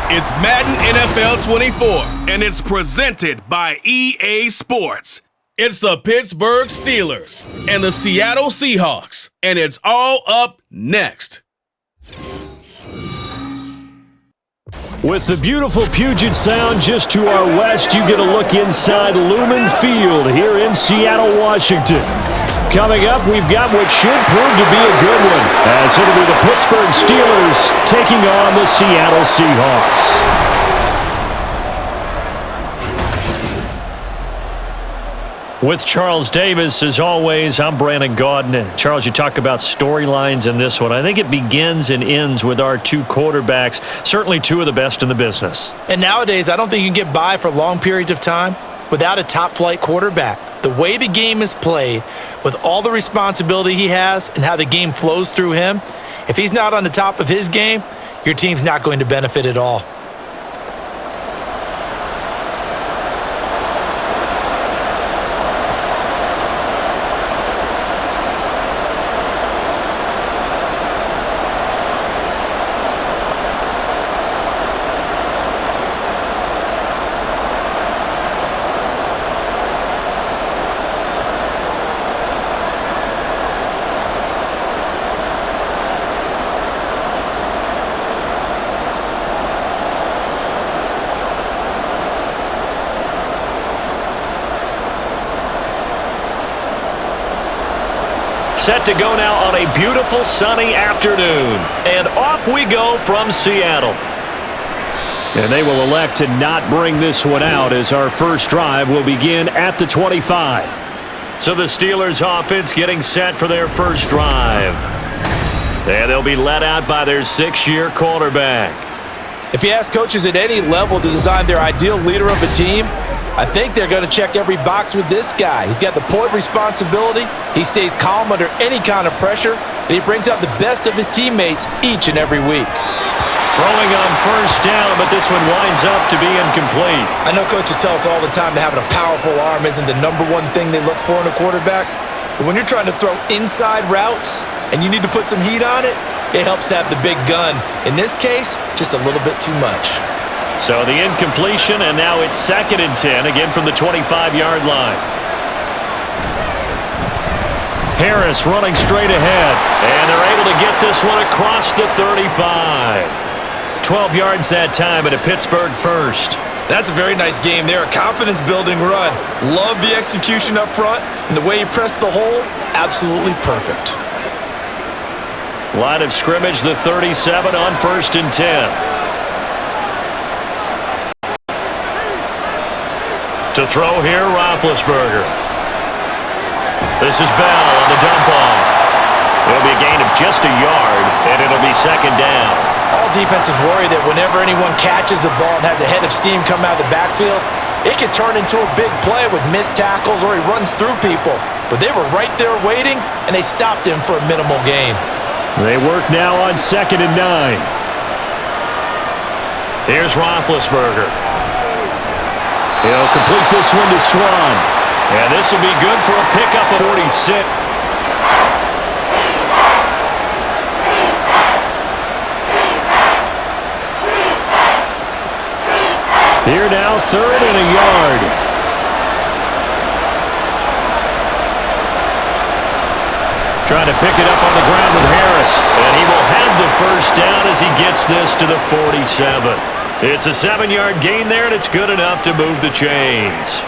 It's Madden NFL 24, and it's presented by EA Sports. It's the Pittsburgh Steelers and the Seattle Seahawks, and it's all up next. With the beautiful Puget Sound just to our west, you get a look inside Lumen Field here in Seattle, Washington. Coming up, we've got what should prove to be a good one, as it'll be the Pittsburgh Steelers taking on the Seattle Seahawks. With Charles Davis, as always, I'm Brandon Gaudin. Charles, you talk about storylines in this one. I think it begins and ends with our two quarterbacks, certainly two of the best in the business. And nowadays, I don't think you can get by for long periods of time without a top-flight quarterback. The way the game is played, with all the responsibility he has and how the game flows through him, if he's not on the top of his game, your team's not going to benefit at all. Set to go now on a beautiful sunny afternoon. And off we go from Seattle. And they will elect to not bring this one out as our first drive will begin at the 25. So the Steelers offense getting set for their first drive. And they'll be led out by their 6-year quarterback. If you ask coaches at any level to design their ideal leader of a team, I think they're going to check every box with this guy. He's got the point responsibility, he stays calm under any kind of pressure, and he brings out the best of his teammates each and every week. Throwing on first down, but this one winds up to be incomplete. I know coaches tell us all the time that having a powerful arm isn't the number one thing they look for in a quarterback, but when you're trying to throw inside routes and you need to put some heat on it, it helps have the big gun. In this case, just a little bit too much. So the incompletion, and now it's 2nd and 10, again from the 25-yard line. Harris running straight ahead, and they're able to get this one across the 35. 12 yards that time, and a Pittsburgh first. That's a very nice game there, a confidence-building run. Love the execution up front, and the way he pressed the hole, absolutely perfect. Line of scrimmage, the 37 on 1st and 10. To throw here, Roethlisberger. This is Bell on the dump-off. It'll be a gain of just a yard, and it'll be 2nd down. All defenses worry that whenever anyone catches the ball and has a head of steam come out of the backfield, it could turn into a big play with missed tackles or he runs through people. But they were right there waiting, and they stopped him for a minimal gain. They work now on 2nd and 9. Here's Roethlisberger. He'll complete this one to Swan. And this will be good for a pickup of 46. Here now, 3rd and a yard. Trying to pick it up on the ground with Harris. And he will have the first down as he gets this to the 47. It's a 7-yard gain there, and it's good enough to move the chains.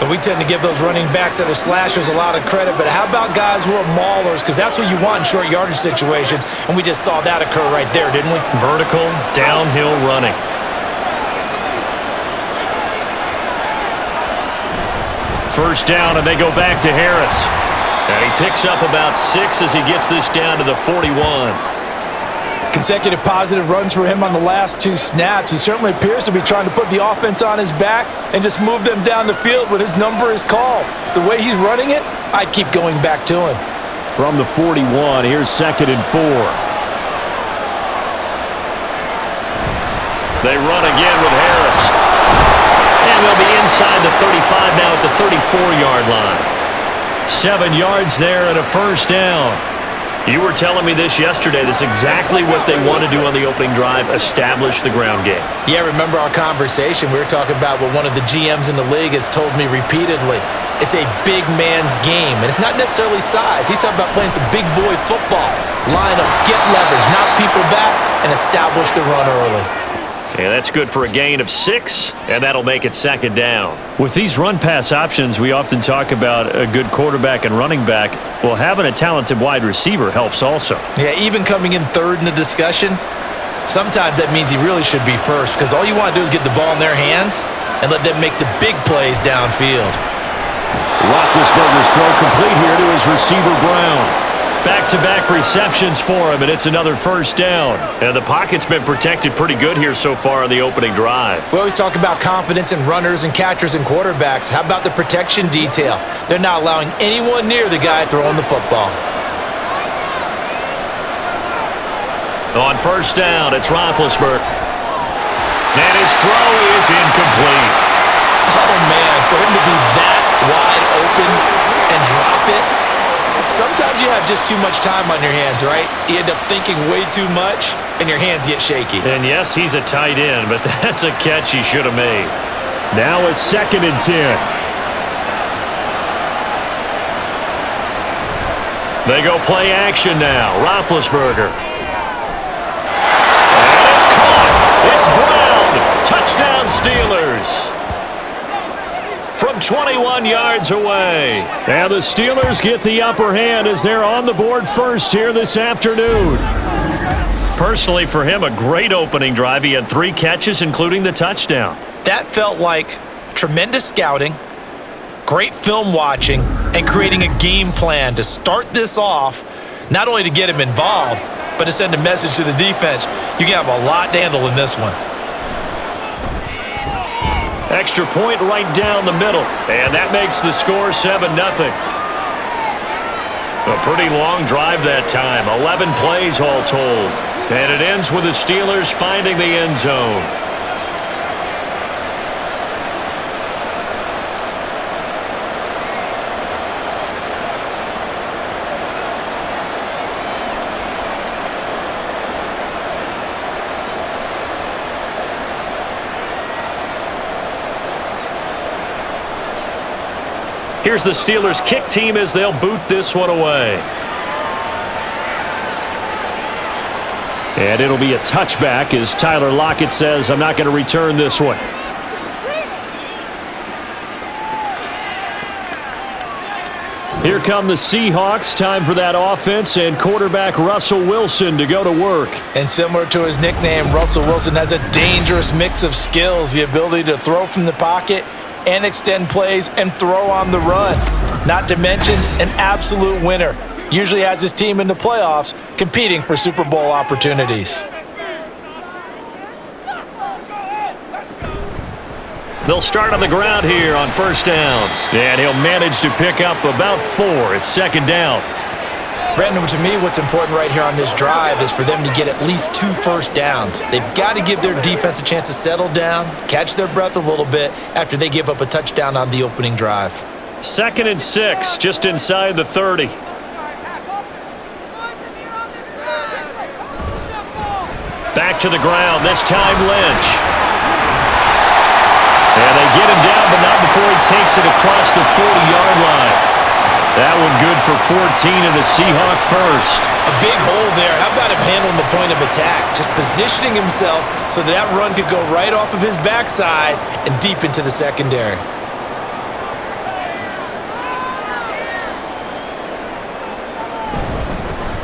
And we tend to give those running backs that are slashers a lot of credit, but how about guys who are maulers? Because that's what you want in short yardage situations, and we just saw that occur right there, didn't we? Vertical, downhill running. First down, and they go back to Harris. And he picks up about 6 as he gets this down to the 41. Consecutive positive runs for him on the last 2 snaps. He certainly appears to be trying to put the offense on his back and just move them down the field when his number is called. The way he's running it, I'd keep going back to him. From the 41, here's 2nd and 4. They run again with Harris. And they'll be inside the 35 now at the 34-yard line. 7 yards there and a first down. You were telling me this yesterday. This is exactly what they want to do on the opening drive, establish the ground game. Yeah, remember our conversation? We were talking about what one of the GMs in the league has told me repeatedly. It's a big man's game, and it's not necessarily size. He's talking about playing some big boy football. Line up, get leverage, knock people back, and establish the run early. Yeah, that's good for a gain of 6, and that'll make it second down. With these run-pass options, we often talk about a good quarterback and running back. Well, having a talented wide receiver helps also. Yeah, even coming in third in the discussion, sometimes that means he really should be first, because all you want to do is get the ball in their hands and let them make the big plays downfield. Roethlisberger's throw complete here to his receiver, Brown. Back-to-back receptions for him, and it's another first down. And the pocket's been protected pretty good here so far on the opening drive. We always talk about confidence in runners and catchers and quarterbacks. How about the protection detail? They're not allowing anyone near the guy throwing the football. On first down, it's Roethlisberger. And his throw is incomplete. Oh, man, for him to be that wide open and drop it. Sometimes you have just too much time on your hands, right? You end up thinking way too much, and your hands get shaky. And yes, he's a tight end, but that's a catch he should have made. Now it's 2nd and 10. They go play action now. Roethlisberger. And it's caught. It's Brown. Touchdown, Steelers. From 21 yards away. And the Steelers get the upper hand as they're on the board first here this afternoon. Personally, for him, a great opening drive. He had 3 catches, including the touchdown. That felt like tremendous scouting, great film watching, and creating a game plan to start this off, not only to get him involved, but to send a message to the defense. You can have a lot to handle in this one. Extra point right down the middle, and that makes the score 7-0. A pretty long drive that time, 11 plays all told. And it ends with the Steelers finding the end zone. Here's the Steelers kick team as they'll boot this one away. And it'll be a touchback as Tyler Lockett says, I'm not going to return this one. Here come the Seahawks. Time for that offense and quarterback Russell Wilson to go to work. And similar to his nickname, Russell Wilson has a dangerous mix of skills, the ability to throw from the pocket and extend plays and throw on the run. Not to mention an absolute winner. Usually has his team in the playoffs competing for Super Bowl opportunities. They'll start on the ground here on first down. And he'll manage to pick up about 4. It's 2nd down. Brandon, to me, what's important right here on this drive is for them to get at least 2 first downs. They've got to give their defense a chance to settle down, catch their breath a little bit after they give up a touchdown on the opening drive. 2nd and 6, just inside the 30. Back to the ground, this time Lynch. And they get him down, but not before he takes it across the 40-yard line. That one good for 14 and a Seahawk first. A big hole there. How about him handling the point of attack? Just positioning himself so that run could go right off of his backside and deep into the secondary.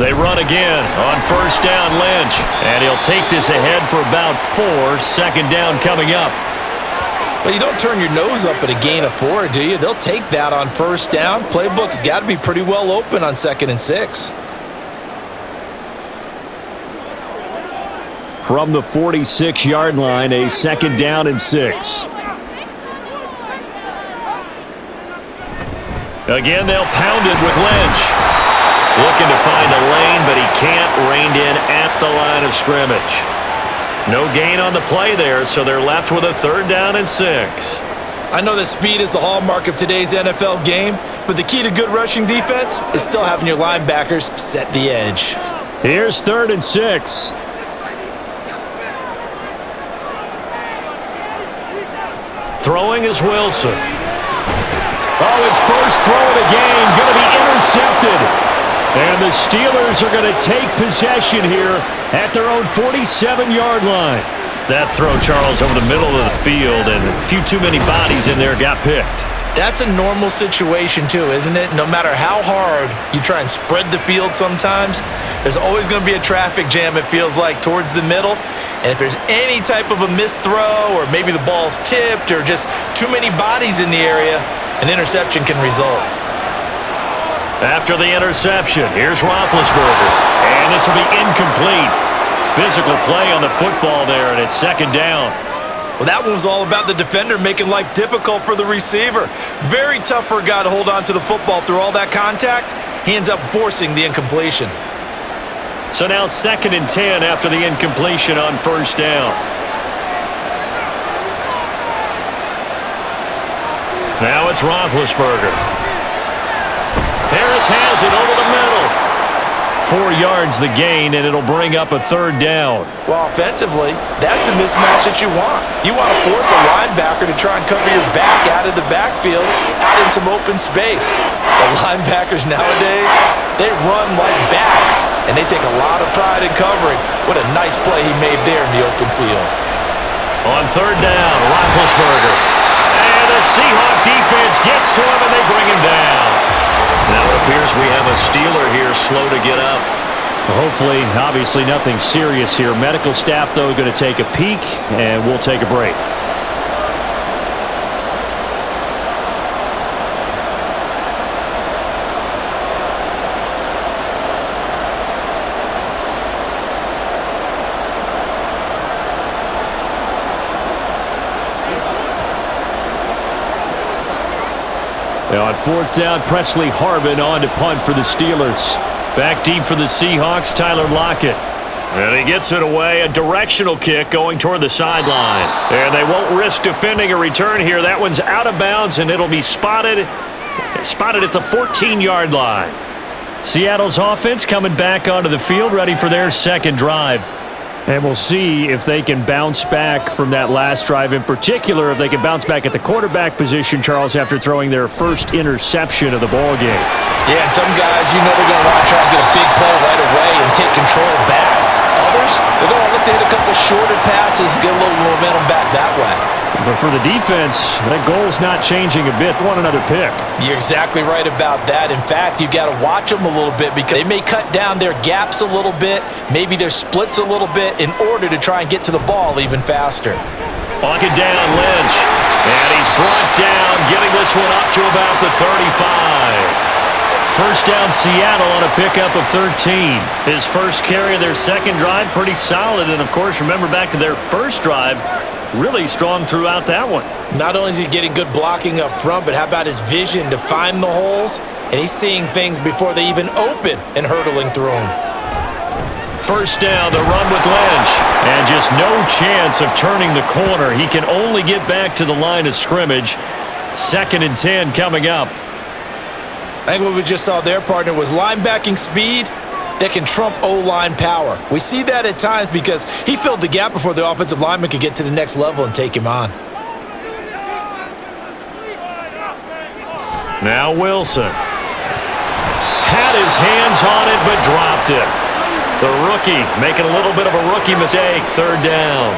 They run again on first down, Lynch. And he'll take this ahead for about 4. 2nd down coming up. Well, you don't turn your nose up at a gain of 4, do you? They'll take that on first down. Playbook's got to be pretty well open on 2nd and 6. From the 46-yard line, a 2nd down and 6. Again, they'll pound it with Lynch. Looking to find a lane, but he can't. Reined in at the line of scrimmage. No gain on the play there, so they're left with a 3rd down and 6. I know that speed is the hallmark of today's NFL game, But the key to good rushing defense is still having your linebackers set the edge. Here's 3rd and 6. Throwing is Wilson. Oh, his first throw of the game going to be intercepted. And the Steelers are going to take possession here at their own 47-yard line. That throw, Charles, over the middle of the field, and a few too many bodies in there got picked. That's a normal situation too, isn't it? No matter how hard you try and spread the field sometimes, there's always going to be a traffic jam, it feels like, towards the middle. And if there's any type of a missed throw, or maybe the ball's tipped, or just too many bodies in the area, an interception can result. After the interception, here's Roethlisberger. And this will be incomplete. Physical play on the football there, and it's 2nd down. Well, that one was all about the defender making life difficult for the receiver. Very tough for a guy to hold on to the football through all that contact. He ends up forcing the incompletion. So now 2nd and 10 after the incompletion on 1st down. Now it's Roethlisberger. Harris has it over the middle. 4 yards the gain, and it'll bring up a 3rd down. Well, offensively, that's the mismatch that you want. You want to force a linebacker to try and cover your back out of the backfield, out in some open space. The linebackers nowadays, they run like backs, and they take a lot of pride in covering. What a nice play he made there in the open field. On 3rd down, Roethlisberger. And the Seahawk defense gets to him, and they bring him down. Now it appears we have a Steeler here slow to get up. Hopefully, obviously nothing serious here. Medical staff, though, going to take a peek, and we'll take a break. Now on 4th down, Presley Harvin on to punt for the Steelers. Back deep for the Seahawks, Tyler Lockett. And he gets it away, a directional kick going toward the sideline. And they won't risk defending a return here. That one's out of bounds, and it'll be spotted at the 14-yard line. Seattle's offense coming back onto the field, ready for their 2nd drive. And we'll see if they can bounce back from that last drive, in particular if they can bounce back at the quarterback position, Charles, after throwing their first interception of the ballgame. Yeah, and some guys, you know they're going to want to try and get a big play right away and take control back. Others, they're going to look to hit a couple shorter passes, get a little momentum back that way. But for the defense, that goal's not changing a bit. Want another pick. You're exactly right about that. In fact, you got to watch them a little bit because they may cut down their gaps a little bit, maybe their splits a little bit in order to try and get to the ball even faster. Lock it down, Lynch. And he's brought down, getting this one up to about the 35. First down, Seattle on a pickup of 13. His first carry of their 2nd drive, pretty solid. And, of course, remember back to their first drive, really strong throughout that one. Not only is he getting good blocking up front, but how about his vision to find the holes? And he's seeing things before they even open and hurtling through them. First down, the run with Lynch. And just no chance of turning the corner. He can only get back to the line of scrimmage. 2nd and 10 coming up. I think what we just saw there, partner, was linebacking speed that can trump O-line power. We see that at times because he filled the gap before the offensive lineman could get to the next level and take him on. Now Wilson. Had his hands on it but dropped it. The rookie making a little bit of a rookie mistake. 3rd down.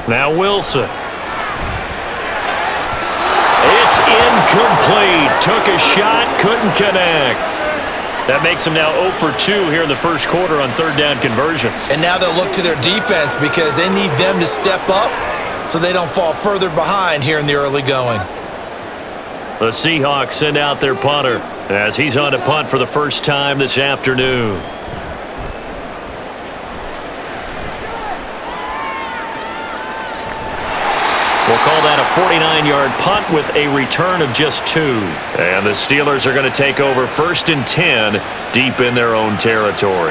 Now Wilson. It's incomplete. Took a shot, couldn't connect. That makes him now 0 for 2 here in the first quarter on 3rd down conversions. And now they'll look to their defense because they need them to step up so they don't fall further behind here in the early going. The Seahawks send out their punter as he's on to punt for the first time this afternoon. We'll call that a 49-yard punt with a return of just 2. And the Steelers are going to take over 1st and 10 deep in their own territory.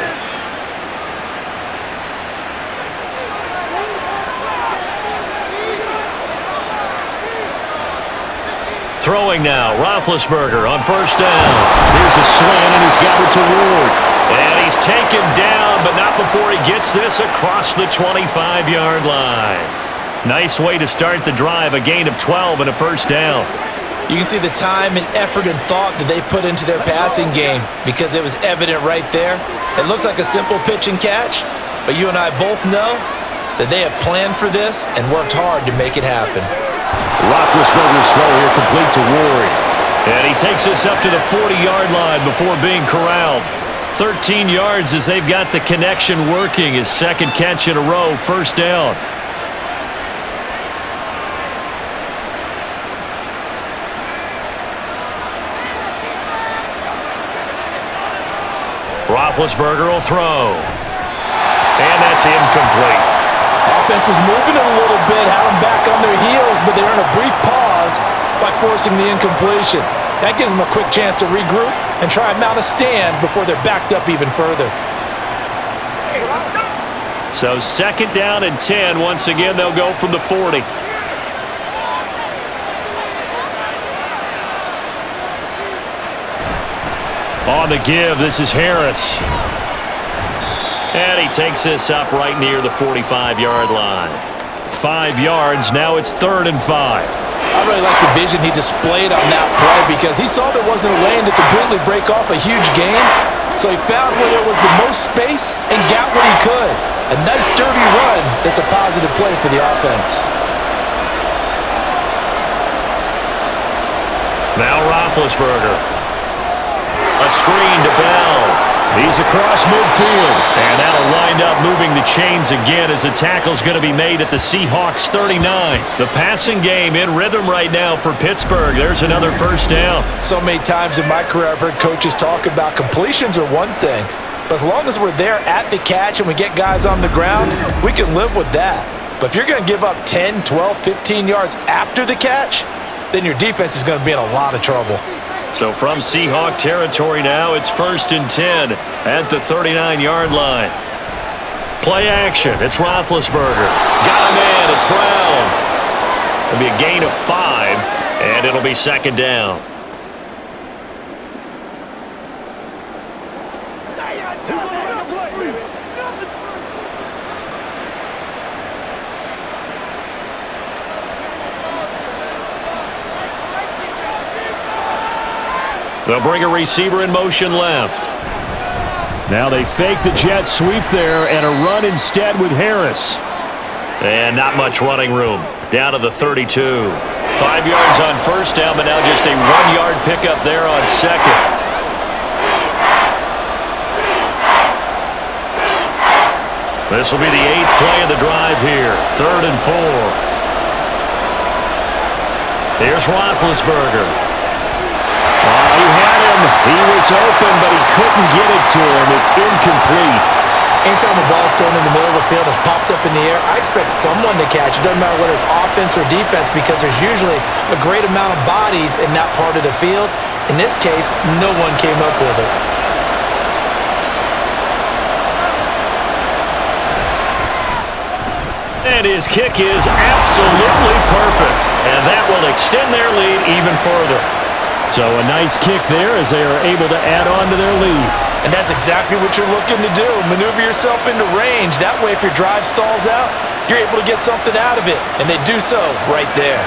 Throwing now, Roethlisberger on 1st down. Here's a slant, and he's got it to Ward. And he's taken down, but not before he gets this across the 25-yard line. Nice way to start the drive, a gain of 12 and a 1st down. You can see the time and effort and thought that they put into their passing game because it was evident right there. It looks like a simple pitch and catch, but you and I both know that they have planned for this and worked hard to make it happen. Roethlisberger's throw here complete to Ward. And he takes this up to the 40-yard line before being corralled. 13 yards as they've got the connection working. His 2nd catch in a row, 1st down. Roethlisberger will throw. And that's incomplete. Offense was moving it a little bit, had them back on their heels, but they're in a brief pause by forcing the incompletion. That gives them a quick chance to regroup and try and mount a stand before they're backed up even further. So 2nd down and 10. Once again, they'll go from the 40. On the give, this is Harris. And he takes this up right near the 45-yard line. 5 yards, now it's 3rd and 5. I really like the vision he displayed on that play because he saw there wasn't a lane to completely break off a huge gain. So he found where there was the most space and got what he could. A nice, dirty run that's a positive play for the offense. Now Roethlisberger. A screen to Bell. He's across midfield. And that'll wind up moving the chains again as the tackle's going to be made at the Seahawks 39. The passing game in rhythm right now for Pittsburgh. There's another 1st down. So many times in my career I've heard coaches talk about completions are one thing. But as long as we're there at the catch and we get guys on the ground, we can live with that. But if you're going to give up 10, 12, 15 yards after the catch, then your defense is going to be in a lot of trouble. So from Seahawk territory now, it's 1st and 10 at the 39-yard line. Play action. It's Roethlisberger. Got him in. It's Brown. It'll be a gain of 5, and it'll be 2nd down. They'll bring a receiver in motion left. Now they fake the jet sweep there and a run instead with Harris. And not much running room. Down to the 32. 5 yards on 1st down, but now just a 1-yard pickup there on 2nd. This will be the 8th play of the drive here. 3rd and 4. Here's Roethlisberger. He had him. He was open, but he couldn't get it to him. It's incomplete. Anytime the ball's thrown in the middle of the field, it's popped up in the air, I expect someone to catch. It doesn't matter whether it's offense or defense because there's usually a great amount of bodies in that part of the field. In this case, no one came up with it. And his kick is absolutely perfect. And that will extend their lead even further. So a nice kick there as they are able to add on to their lead. And that's exactly what you're looking to do. Maneuver yourself into range. That way, if your drive stalls out, you're able to get something out of it. And they do so right there.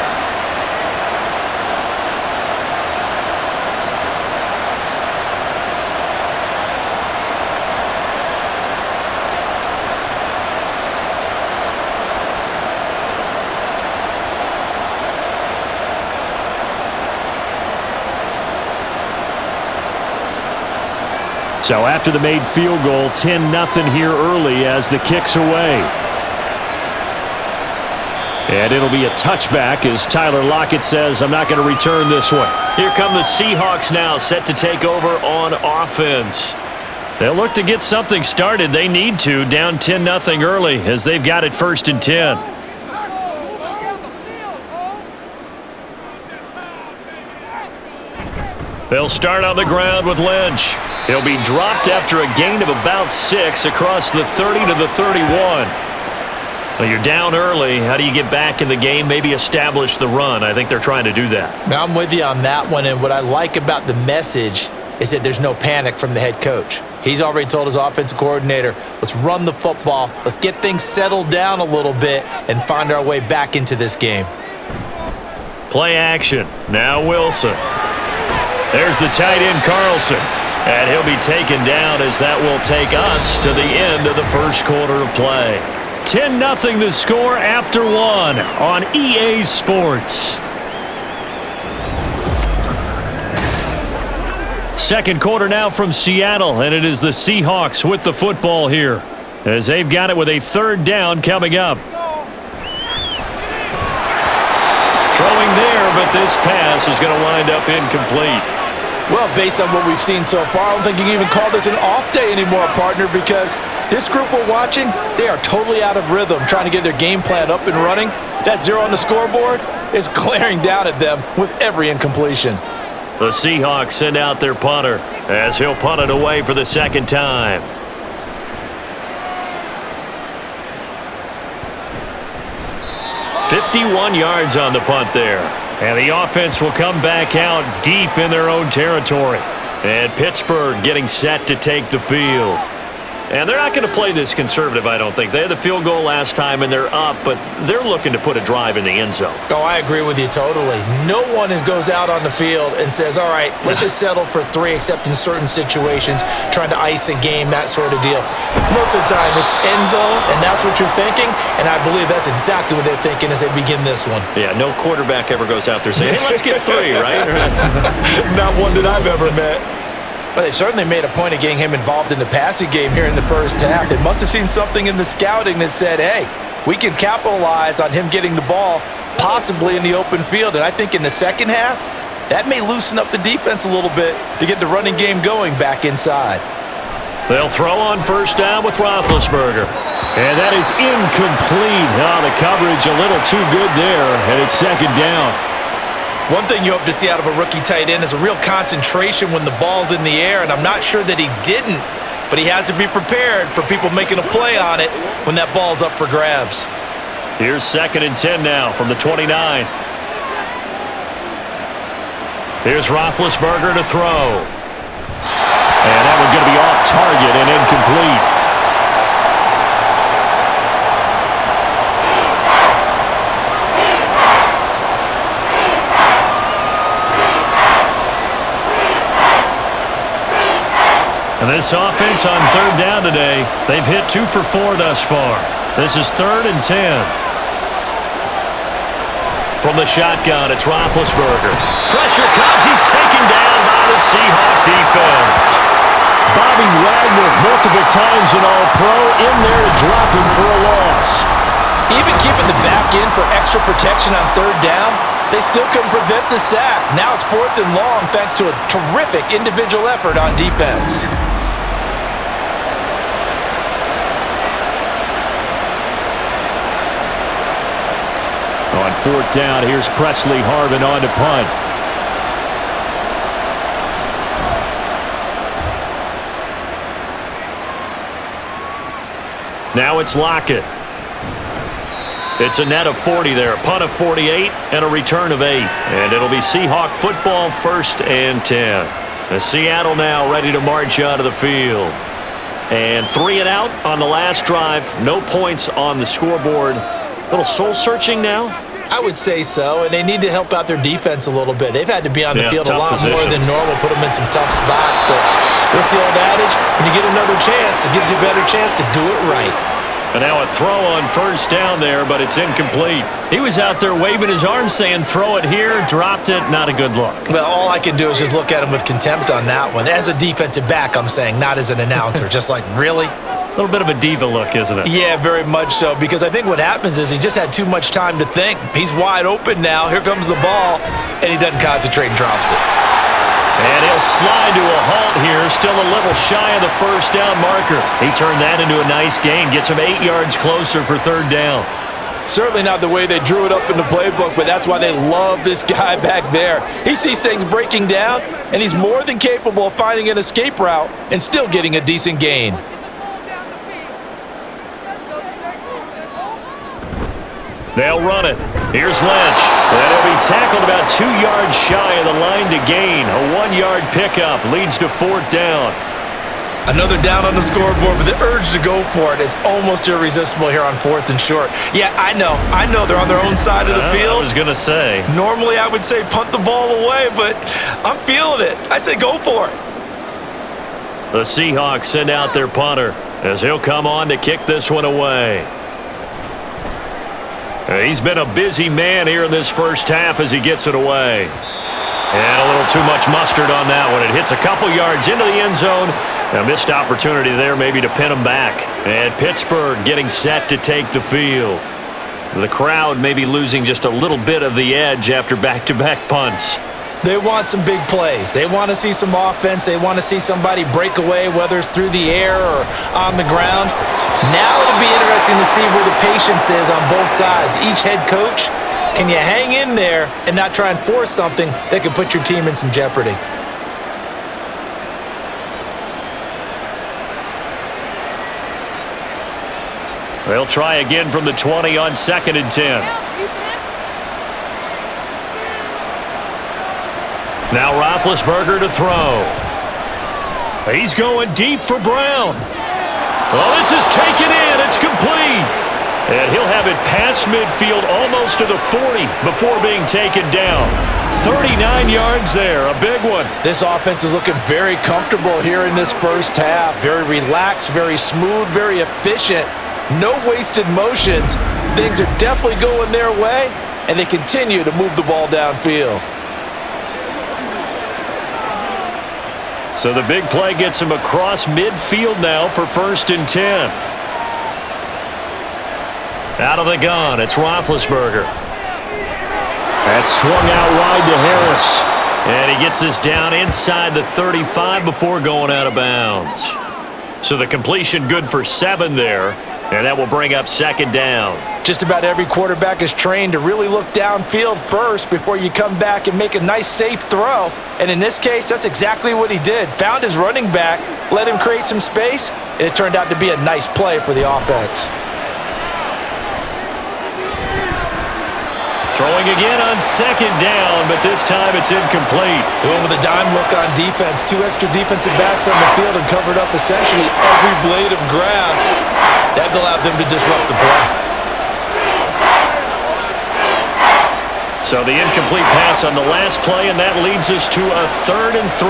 So after the made field goal, 10-0 here early as the kick's away. And it'll be a touchback as Tyler Lockett says, I'm not going to return this one. Here come the Seahawks now, set to take over on offense. They'll look to get something started. They need to, down 10-0 early as they've got it 1st and 10. They'll start on the ground with Lynch. He'll be dropped after a gain of about 6 across the 30 to the 31. Well, you're down early. How do you get back in the game? Maybe establish the run. I think they're trying to do that. Now, I'm with you on that one, and what I like about the message is that there's no panic from the head coach. He's already told his offensive coordinator, let's run the football, let's get things settled down a little bit and find our way back into this game. Play action. Now Wilson. There's the tight end, Carlson. And he'll be taken down as that will take us to the end of the first quarter of play. 10-0 the score after 1 on EA Sports. Second quarter now from Seattle, and it is the Seahawks with the football here as they've got it with a third down coming up. Throwing there, but this pass is going to wind up incomplete. Well, based on what we've seen so far, I don't think you can even call this an off day anymore, partner, because this group we're watching, they are totally out of rhythm, trying to get their game plan up and running. That 0 on the scoreboard is glaring down at them with every incompletion. The Seahawks send out their punter as he'll punt it away for the second time. "51 yards on the punt there. And the offense will come back out deep in their own territory. And Pittsburgh getting set to take the field. And they're not going to play this conservative, I don't think. They had the field goal last time, and they're up, but they're looking to put a drive in the end zone. Oh, I agree with you totally. No one goes out on the field and says, all right, let's just settle for 3, except in certain situations, trying to ice a game, that sort of deal. Most of the time, it's end zone, and that's what you're thinking, and I believe that's exactly what they're thinking as they begin this one. Yeah, no quarterback ever goes out there saying, hey, let's get 3, right? Not one that I've ever met. But they certainly made a point of getting him involved in the passing game here in the first half. They must have seen something in the scouting that said, hey, we can capitalize on him getting the ball possibly in the open field. And I think in the second half, that may loosen up the defense a little bit to get the running game going back inside. They'll throw on first down with Roethlisberger. And that is incomplete. Oh, the coverage a little too good there, and it's second down. One thing you hope to see out of a rookie tight end is a real concentration when the ball's in the air, and I'm not sure that he didn't, but he has to be prepared for people making a play on it when that ball's up for grabs. Here's 2nd and 10 now from the 29. Here's Roethlisberger to throw. And that one's going to be off target and incomplete. And this offense on third down today, they've hit 2 for 4 thus far. This is 3rd and 10. From the shotgun, it's Roethlisberger. Pressure comes. He's taken down by the Seahawks defense. Bobby Wagner, multiple times an All-Pro, in there to drop him for a loss. Even keeping the back end for extra protection on third down, they still couldn't prevent the sack. Now it's 4th and long thanks to a terrific individual effort on defense. On 4th down, here's Presley Harvin on to punt. Now it's Lockett. It's a net of 40 there, a punt of 48, and a return of 8. And it'll be Seahawk football, 1st and 10. And Seattle now ready to march out of the field. And 3 and out on the last drive. No points on the scoreboard. A little soul-searching now? I would say so, and they need to help out their defense a little bit. They've had to be on the field a lot more than normal, put them in some tough spots. But what's the old adage? When you get another chance, it gives you a better chance to do it right. And now a throw on first down there, but it's incomplete. He was out there waving his arms saying, throw it here, dropped it, not a good look. Well, all I can do is just look at him with contempt on that one. As a defensive back, I'm saying, not as an announcer. Just like, really? A little bit of a diva look, isn't it? Yeah, very much so, because I think what happens is he just had too much time to think. He's wide open now. Here comes the ball, and he doesn't concentrate and drops it. And he'll slide to a halt here, still a little shy of the first down marker. He turned that into a nice gain, gets him 8 yards closer for third down. Certainly not the way they drew it up in the playbook, but that's why they love this guy back there. He sees things breaking down, and he's more than capable of finding an escape route and still getting a decent gain. They'll run it. Here's Lynch. And he'll be tackled about 2 yards shy of the line to gain. A 1-yard pickup leads to 4th down. Another down on the scoreboard, but the urge to go for it is almost irresistible here on 4th and short. Yeah, I know they're on their own side of the field. I was going to say. Normally I would say punt the ball away, but I'm feeling it. I say go for it. The Seahawks send out their punter as he'll come on to kick this one away. He's been a busy man here in this first half as he gets it away. And a little too much mustard on that one. It hits a couple yards into the end zone. A missed opportunity there maybe to pin him back. And Pittsburgh getting set to take the field. The crowd maybe losing just a little bit of the edge after back-to-back punts. They want some big plays. They want to see some offense. They want to see somebody break away, whether it's through the air or on the ground. Now it'll be interesting to see where the patience is on both sides. Each head coach, can you hang in there and not try and force something that could put your team in some jeopardy? They'll try again from the 20 on 2nd and 10. Now Roethlisberger to throw. He's going deep for Brown. Well, this is taken in. It's complete. And he'll have it past midfield almost to the 40 before being taken down. 39 yards there, a big one. This offense is looking very comfortable here in this first half. Very relaxed, very smooth, very efficient. No wasted motions. Things are definitely going their way, and they continue to move the ball downfield. So the big play gets him across midfield now for 1st and 10. Out of the gun, it's Roethlisberger. That's swung out wide to Harris. And he gets this down inside the 35 before going out of bounds. So the completion good for 7 there. And that will bring up 2nd down. Just about every quarterback is trained to really look downfield first before you come back and make a nice, safe throw. And in this case, that's exactly what he did. Found his running back, let him create some space, and it turned out to be a nice play for the offense. Throwing again on 2nd down, but this time it's incomplete. Going with a dime look on defense. 2 extra defensive backs on the field and covered up essentially every blade of grass. That allowed them to disrupt the play. So the incomplete pass on the last play, and that leads us to a 3rd and 3.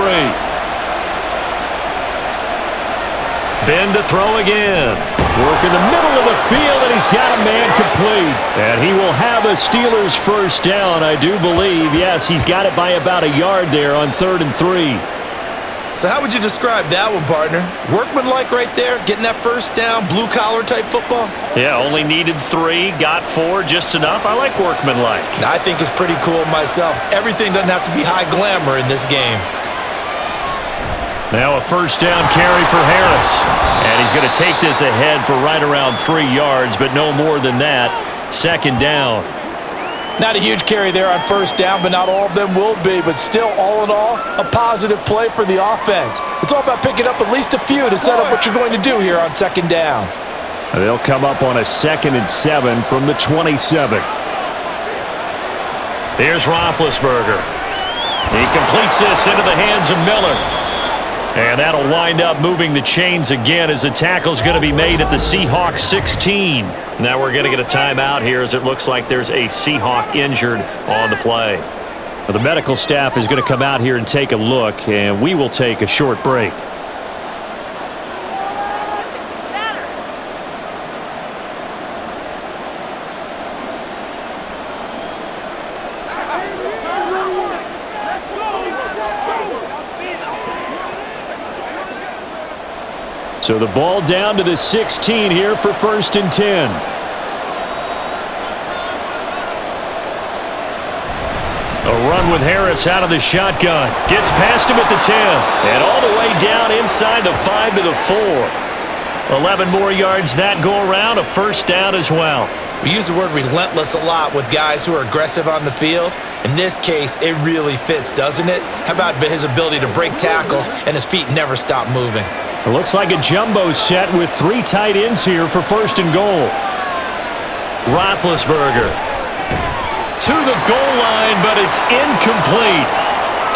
Ben to throw again. Work in the middle of the field, and he's got a man complete. And he will have a Steelers 1st down, I do believe. Yes, he's got it by about a yard there on 3rd and 3. So how would you describe that one, partner? Workmanlike right there, getting that 1st down, blue-collar type football? Yeah, only needed 3, got 4, just enough. I like workmanlike. I think it's pretty cool myself. Everything doesn't have to be high glamour in this game. Now a 1st down carry for Harris. And he's going to take this ahead for right around 3 yards, but no more than that. 2nd down. Not a huge carry there on 1st down, but not all of them will be. But still, all in all, a positive play for the offense. It's all about picking up at least a few to set up what you're going to do here on 2nd down. They'll come up on a 2nd and 7 from the 27. Here's Roethlisberger. He completes this into the hands of Miller. And that'll wind up moving the chains again as the tackle's going to be made at the Seahawks 16. Now we're going to get a timeout here as it looks like there's a Seahawk injured on the play. Well, the medical staff is going to come out here and take a look, and we will take a short break. So the ball down to the 16 here for 1st and 10. A run with Harris out of the shotgun. Gets past him at the 10. And all the way down inside the 5 to the 4. 11 more yards that go around. A 1st down as well. We use the word relentless a lot with guys who are aggressive on the field. In this case, it really fits, doesn't it? How about his ability to break tackles and his feet never stop moving? It looks like a jumbo set with 3 tight ends here for 1st and goal. Roethlisberger to the goal line, but it's incomplete.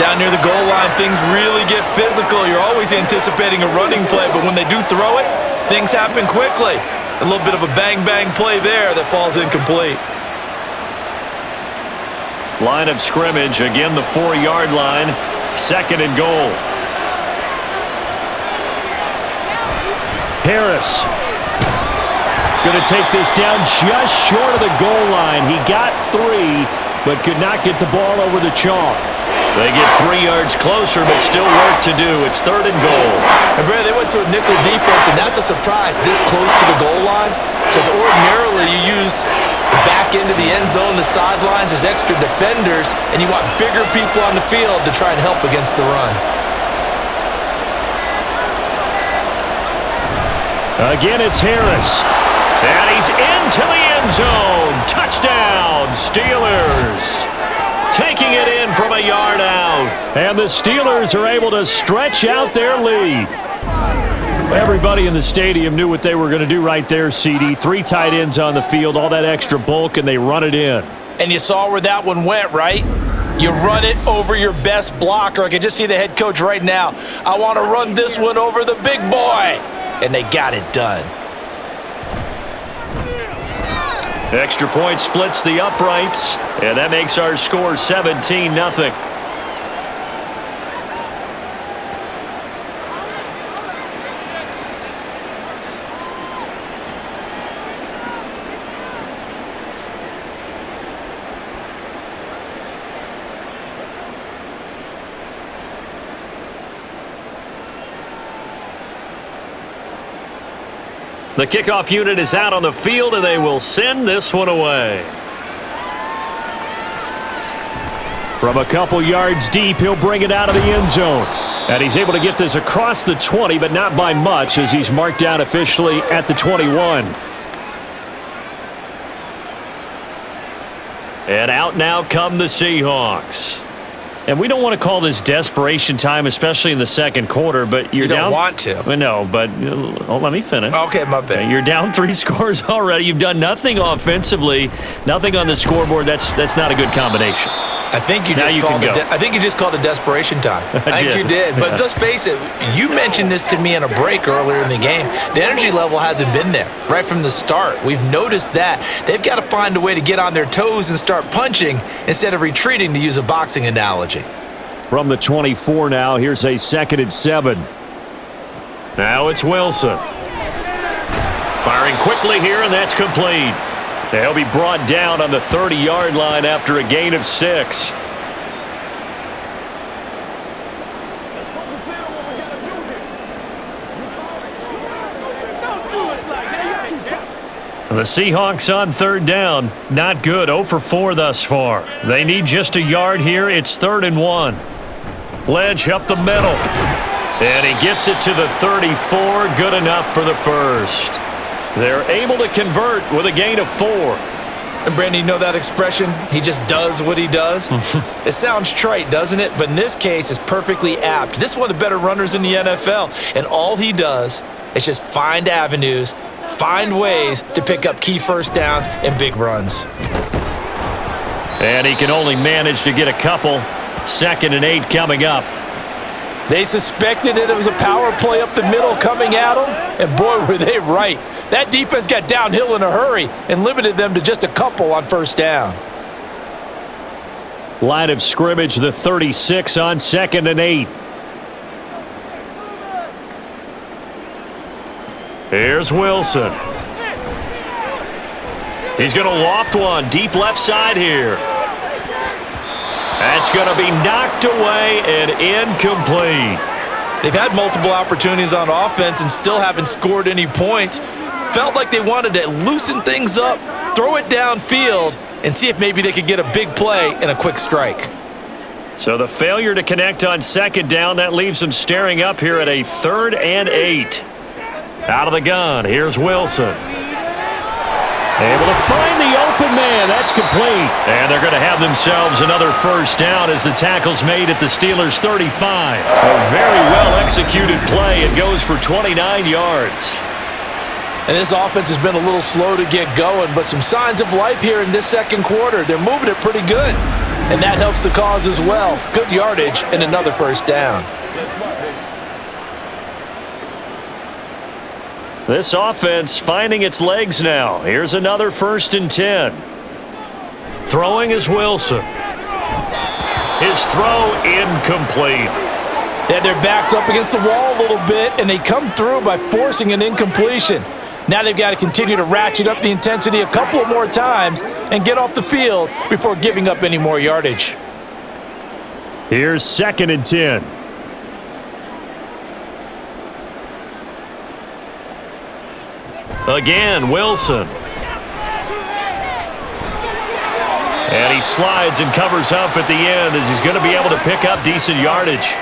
Down near the goal line, things really get physical. You're always anticipating a running play, but when they do throw it, things happen quickly. A little bit of a bang-bang play there that falls incomplete. Line of scrimmage, again the 4-yard line, 2nd and goal. Harris going to take this down just short of the goal line. He got 3, but could not get the ball over the chalk. They get 3 yards closer, but still work to do. It's 3rd and goal. And Brad, they went to a nickel defense, and that's a surprise this close to the goal line, because ordinarily you use the back end of the end zone, the sidelines as extra defenders, and you want bigger people on the field to try and help against the run. Again, it's Harris. And he's into the end zone. Touchdown, Steelers. Taking it in from a yard out. And the Steelers are able to stretch out their lead. Everybody in the stadium knew what they were going to do right there, CD. 3 tight ends on the field, all that extra bulk, and they run it in. And you saw where that one went, right? You run it over your best blocker. I can just see the head coach right now. I want to run this one over the big boy. And they got it done. Extra point splits the uprights, and that makes our score 17-0. The kickoff unit is out on the field, and they will send this one away. From a couple yards deep, he'll bring it out of the end zone. And he's able to get this across the 20, but not by much, as he's marked down officially at the 21. And out now come the Seahawks. And we don't want to call this desperation time, especially in the second quarter, but you're down. You don't want to. I know, but let me finish. Okay, my bad. You're down 3 scores already. You've done nothing offensively, nothing on the scoreboard. That's not a good combination. I think you just called it desperation time. I think you did. But let's face it, you mentioned this to me in a break earlier in the game. The energy level hasn't been there right from the start. We've noticed that. They've got to find a way to get on their toes and start punching instead of retreating, to use a boxing analogy. From the 24 now, here's a 2nd and 7. Now it's Wilson. Firing quickly here, and that's complete. They'll be brought down on the 30-yard line after a gain of 6. The Seahawks on 3rd down. Not good. 0 for 4 thus far. They need just a yard here. It's 3rd and 1. Ledge up the middle. And he gets it to the 34. Good enough for the first. They're able to convert with a gain of 4. And Brandon, you know that expression? He just does what he does? It sounds trite, doesn't it? But in this case, it's perfectly apt. This is one of the better runners in the NFL. And all he does is just find avenues, find ways to pick up key first downs and big runs. And he can only manage to get a couple. 2nd and 8 coming up. They suspected it was a power play up the middle coming at them, and boy, were they right. That defense got downhill in a hurry and limited them to just a couple on 1st down. Line of scrimmage, the 36 on 2nd and 8. Here's Wilson. He's going to loft one deep left side here. That's going to be knocked away and incomplete. They've had multiple opportunities on offense and still haven't scored any points. Felt like they wanted to loosen things up, throw it downfield, and see if maybe they could get a big play and a quick strike. So the failure to connect on 2nd down, that leaves them staring up here at a 3rd and 8. Out of the gun, here's Wilson. Able to find the open man. That's complete. And they're going to have themselves another first down as the tackle's made at the Steelers' 35. A very well-executed play. It goes for 29 yards. And this offense has been a little slow to get going, but some signs of life here in this second quarter. They're moving it pretty good, and that helps the cause as well. Good yardage and another first down. This offense finding its legs now. Here's another 1st and 10. Throwing is Wilson. His throw incomplete. They had their backs up against the wall a little bit, and they come through by forcing an incompletion. Now they've got to continue to ratchet up the intensity a couple of more times and get off the field before giving up any more yardage. Here's 2nd and 10. Again, Wilson. And he slides and covers up at the end as he's going to be able to pick up decent yardage.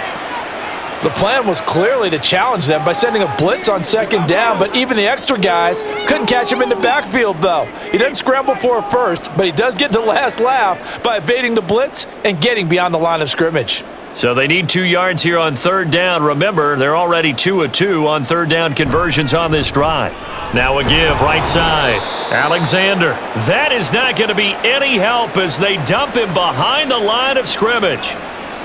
The plan was clearly to challenge them by sending a blitz on 2nd down, but even the extra guys couldn't catch him in the backfield, though. He doesn't scramble for a first, but he does get the last laugh by evading the blitz and getting beyond the line of scrimmage. So they need 2 yards here on 3rd down. Remember, they're already 2 of 2 on 3rd down conversions on this drive. Now a give, right side. Alexander. That is not going to be any help as they dump him behind the line of scrimmage.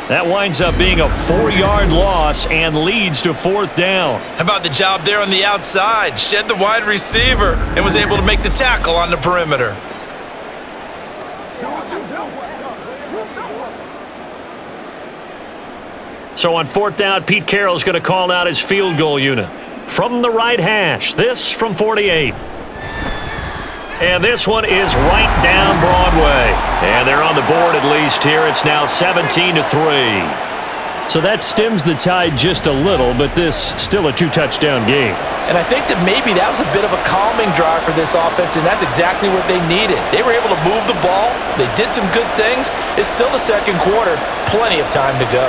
That winds up being a 4-yard loss and leads to 4th down. How about the job there on the outside? Shed the wide receiver and was able to make the tackle on the perimeter. So on 4th down, Pete Carroll's going to call out his field goal unit. From the right hash, this from 48. And this one is right down Broadway. And they're on the board at least here. It's now 17-3. So that stems the tide just a little, but this still a 2-touchdown game. And I think that maybe that was a bit of a calming drive for this offense, and that's exactly what they needed. They were able to move the ball. They did some good things. It's still the second quarter. Plenty of time to go.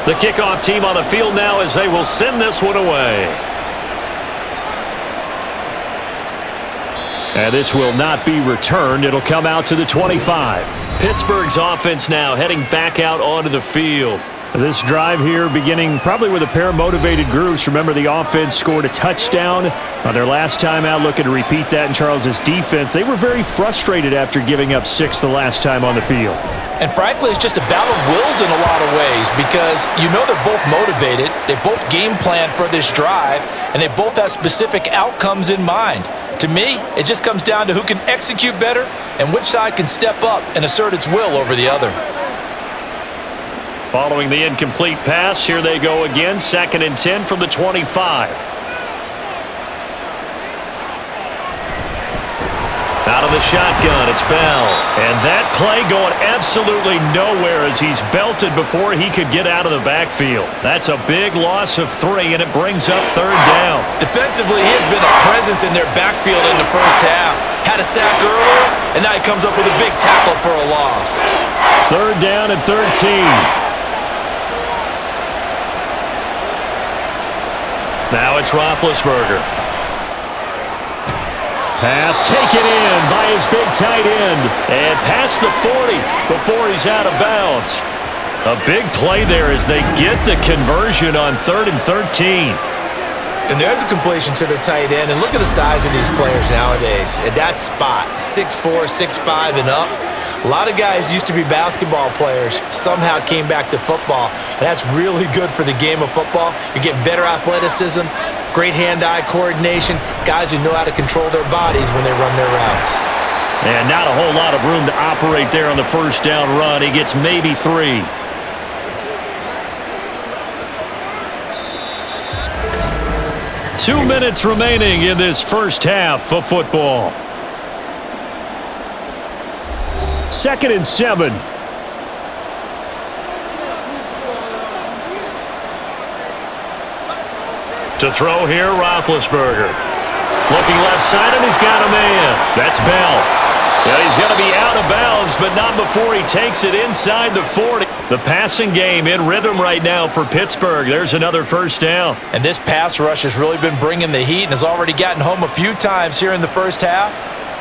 The kickoff team on the field now as they will send this one away. And this will not be returned. It'll come out to the 25. Pittsburgh's offense now heading back out onto the field. This drive here beginning probably with a pair of motivated groups. Remember, the offense scored a touchdown on their last time out, looking to repeat that in Charles' defense. They were very frustrated after giving up 6 the last time on the field. And frankly, it's just a battle of wills in a lot of ways because you know they're both motivated, they both game plan for this drive, and they both have specific outcomes in mind. To me, it just comes down to who can execute better and which side can step up and assert its will over the other. Following the incomplete pass, here they go again, 2nd and 10 from the 25. Out of the shotgun, it's Bell. And that play going absolutely nowhere as he's belted before he could get out of the backfield. That's a big loss of 3, and it brings up 3rd down. Defensively, he has been a presence in their backfield in the first half. Had a sack earlier, and now he comes up with a big tackle for a loss. 3rd down and 13. Now it's Roethlisberger. Pass taken in by his big tight end. And past the 40 before he's out of bounds. A big play there as they get the conversion on 3rd and 13. And there's a completion to the tight end. And look at the size of these players nowadays. At that spot, 6'4", 6'5", and up. A lot of guys used to be basketball players, somehow came back to football, and that's really good for the game of football. You're getting better athleticism, great hand-eye coordination, guys who know how to control their bodies when they run their routes. And not a whole lot of room to operate there on the first down run. He gets maybe 3. Two minutes remaining in this first half of football. 2nd and 7. To throw here, Roethlisberger. Looking left side, and he's got a man. That's Bell. Yeah, he's going to be out of bounds, but not before he takes it inside the 40. The passing game in rhythm right now for Pittsburgh. There's another first down. And this pass rush has really been bringing the heat and has already gotten home a few times here in the first half.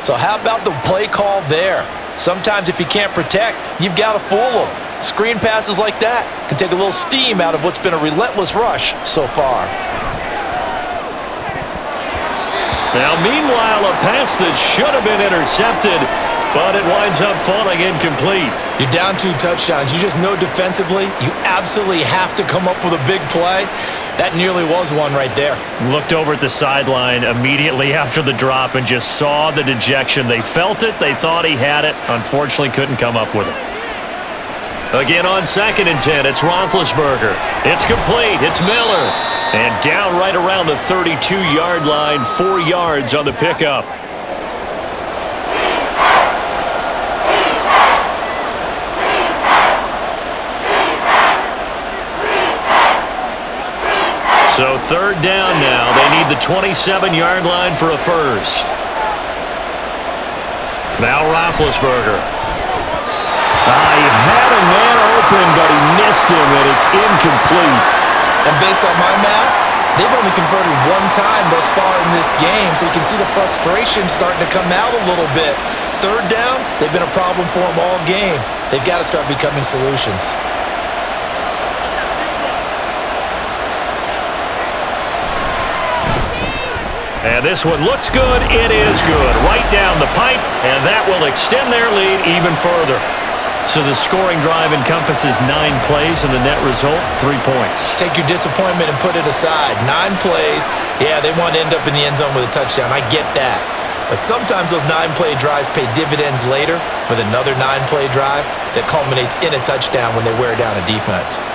So how about the play call there? Sometimes if you can't protect, you've got to fool them. Screen passes like that can take a little steam out of what's been a relentless rush so far. Now, meanwhile, a pass that should have been intercepted, but it winds up falling incomplete. You're down 2 touchdowns. You just know defensively you absolutely have to come up with a big play. That nearly was one right there. Looked over at the sideline immediately after the drop and just saw the dejection. They felt it. They thought he had it. Unfortunately, couldn't come up with it. Again on 2nd and 10, it's Roethlisberger. It's complete. It's Miller. And down right around the 32-yard line, 4 yards on the pickup. So 3rd down now. They need the 27-yard line for a first. Now Roethlisberger. He had a man open, but he missed him, and it's incomplete. And based on my math, they've only converted 1 time thus far in this game, so you can see the frustration starting to come out a little bit. 3rd downs, they've been a problem for them all game. They've got to start becoming solutions. And this one looks good. It is good. Right down the pipe, and that will extend their lead even further. So the scoring drive encompasses 9 plays, and the net result, 3 points. Take your disappointment and put it aside. 9 plays. Yeah, they want to end up in the end zone with a touchdown. I get that. But sometimes those 9-play drives pay dividends later with another 9-play drive that culminates in a touchdown when they wear down a defense.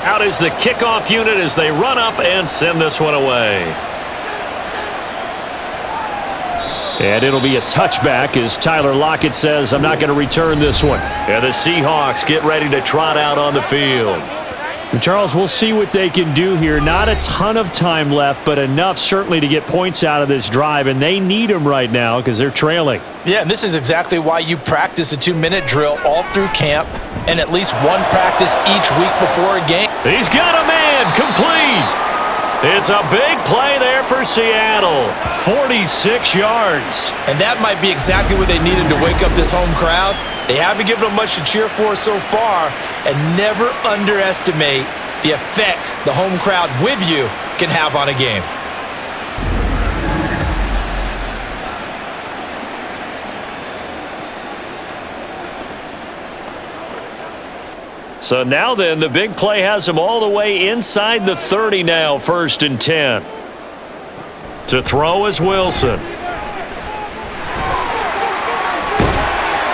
Out is the kickoff unit as they run up and send this one away. And it'll be a touchback as Tyler Lockett says, I'm not going to return this one. And the Seahawks get ready to trot out on the field. And Charles, we'll see what they can do here. Not a ton of time left, but enough certainly to get points out of this drive, and they need them right now because they're trailing. Yeah, and this is exactly why you practice a 2-minute drill all through camp and at least one practice each week before a game. He's got a man, complete. It's a big play there for Seattle, 46 yards. And that might be exactly what they needed to wake up this home crowd. They haven't given them much to cheer for so far, and never underestimate the effect the home crowd with you can have on a game. So now then, the big play has them all the way inside the 30 now, 1st and 10. To throw is Wilson.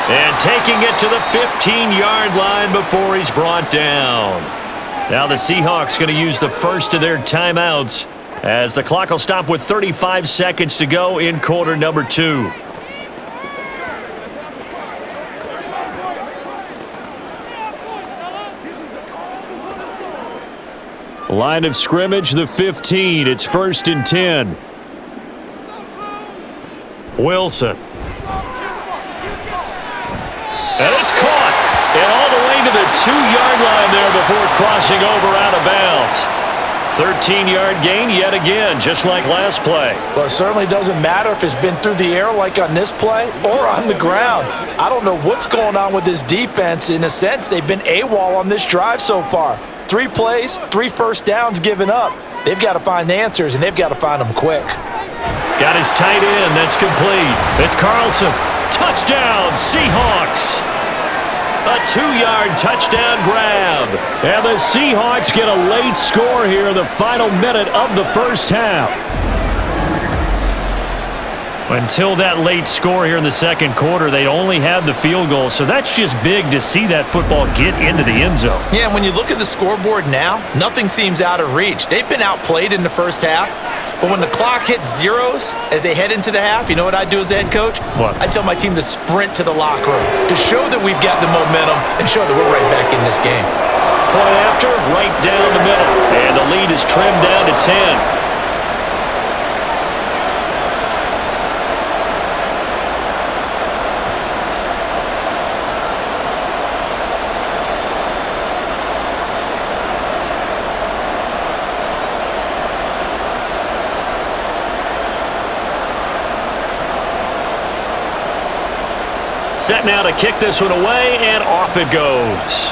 And taking it to the 15-yard line before he's brought down. Now the Seahawks going to use the first of their timeouts as the clock will stop with 35 seconds to go in quarter number 2. Line of scrimmage, the 15. It's 1st and 10. Wilson. And it's caught. And all the way to the 2-yard line there before crossing over out of bounds. 13-yard gain yet again, just like last play. Well, it certainly doesn't matter if it's been through the air like on this play or on the ground. I don't know what's going on with this defense. In a sense, they've been AWOL on this drive so far. 3 plays, 3 first downs given up. They've got to find answers, and they've got to find them quick. Got his tight end. That's complete. It's Carlson. Touchdown, Seahawks. A 2-yard touchdown grab. And the Seahawks get a late score here in the final minute of the first half. Until that late score here in the second quarter, they only had the field goal, so that's just big to see that football get into the end zone. Yeah, when you look at the scoreboard now, nothing seems out of reach. They've been outplayed in the first half, But when the clock hits zeros as they head into the half, you know what I do as the head coach? What? I tell my team to sprint to the locker room to show that we've got the momentum and show that we're right back in this game. Point after, right down the middle. And the lead is trimmed down to 10. Set now to kick this one away, and off it goes.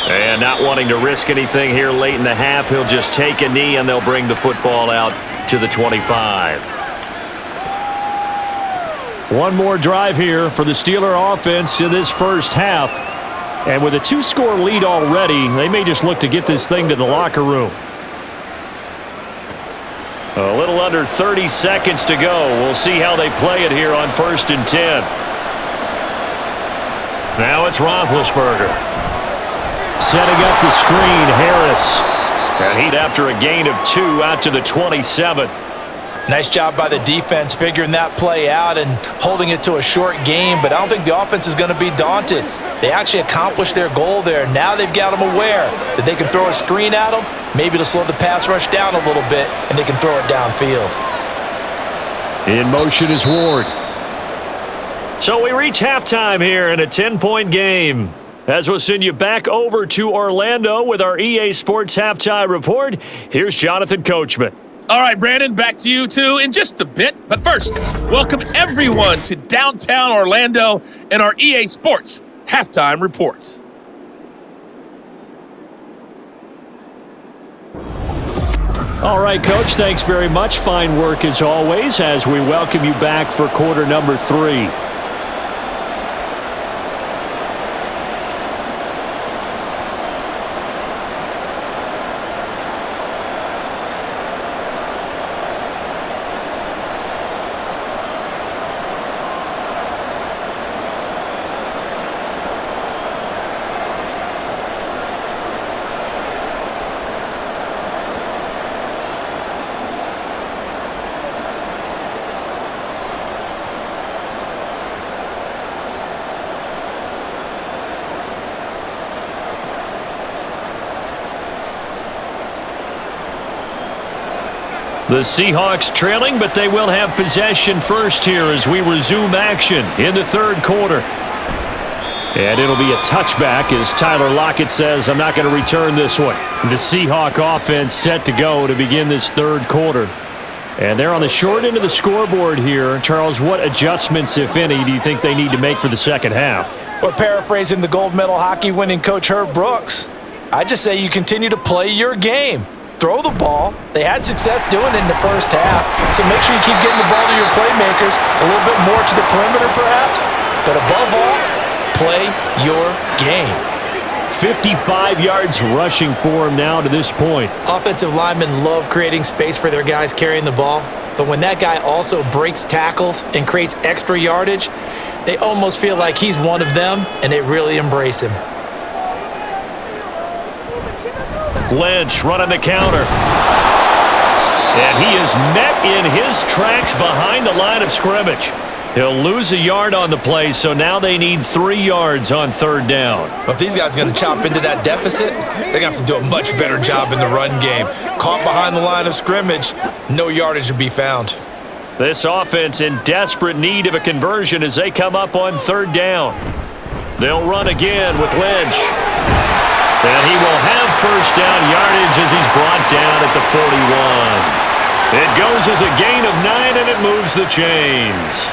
And not wanting to risk anything here late in the half, he'll just take a knee, and they'll bring the football out to the 25. One more drive here for the Steeler offense in this first half. And with a 2-score lead already, they may just look to get this thing to the locker room. A little under 30 seconds to go. We'll see how they play it here on 1st and 10. Now it's Roethlisberger. Setting up the screen, Harris. And he's after a gain of 2 out to the 27. Nice job by the defense figuring that play out and holding it to a short game, but I don't think the offense is going to be daunted. They actually accomplished their goal there. Now they've got them aware that they can throw a screen at them, maybe to slow the pass rush down a little bit, and they can throw it downfield. In motion is Ward. So we reach halftime here in a 10-point game. As we'll send you back over to Orlando with our EA Sports Halftime Report, here's Jonathan Coachman. All right, Brandon, back to you, too, in just a bit. But first, welcome everyone to downtown Orlando and our EA Sports Halftime Report. All right, Coach, thanks very much. Fine work as always as we welcome you back for quarter number 3. The Seahawks trailing, but they will have possession first here as we resume action in the third quarter. And it'll be a touchback as Tyler Lockett says, I'm not going to return this one. The Seahawk offense set to go to begin this third quarter. And they're on the short end of the scoreboard here. Charles, what adjustments, if any, do you think they need to make for the second half? Well, paraphrasing the gold medal hockey winning coach Herb Brooks, I just say you continue to play your game. Throw the ball. They had success doing it in the first half, so make sure you keep getting the ball to your playmakers, a little bit more to the perimeter perhaps, but above all, play your game. 55 yards rushing for him now to this point. Offensive linemen love creating space for their guys carrying the ball, but when that guy also breaks tackles and creates extra yardage, they almost feel like he's one of them, and they really embrace him. Lynch running the counter. And he is met in his tracks behind the line of scrimmage. He'll lose a yard on the play, so now they need 3 yards on third down. But if these guys are going to chop into that deficit, they're going to have to do a much better job in the run game. Caught behind the line of scrimmage, no yardage to be found. This offense in desperate need of a conversion as they come up on third down. They'll run again with Lynch. And he will have first down yardage as he's brought down at the 41. It goes as a gain of 9, and it moves the chains.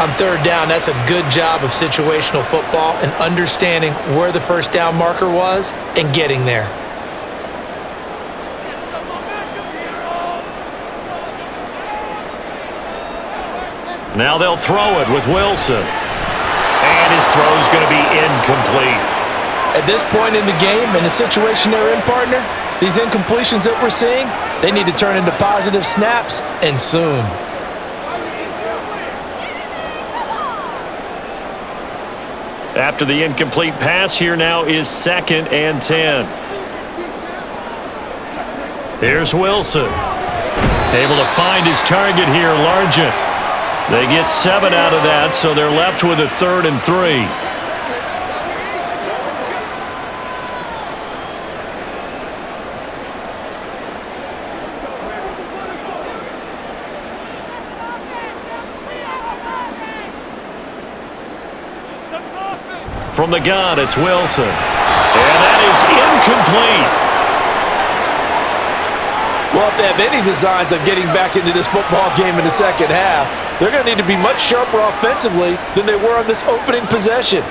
On third down, that's a good job of situational football and understanding where the first down marker was and getting there. Now they'll throw it with Wilson. And his throw's going to be incomplete. At this point in the game, in the situation they're in, partner, these incompletions that we're seeing, they need to turn into positive snaps, and soon. After the incomplete pass, here now is 2nd and 10. Here's Wilson. Able to find his target here, Largent. They get 7 out of that, so they're left with a 3rd and 3. From the gun, it's Wilson. And that is incomplete. Well, if they have any designs of getting back into this football game in the second half, they're going to need to be much sharper offensively than they were on this opening possession.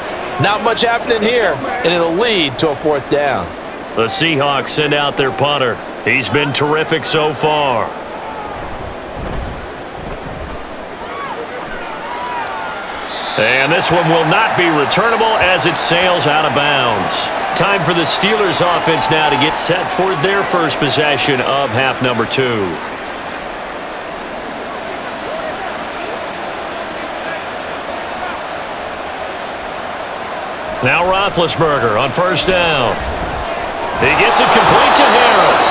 Not much happening here, and it'll lead to a 4th down. The Seahawks send out their punter. He's been terrific so far. And this one will not be returnable as it sails out of bounds. Time for the Steelers offense now to get set for their first possession of half number 2. Now Roethlisberger on 1st down. He gets it complete to Harris.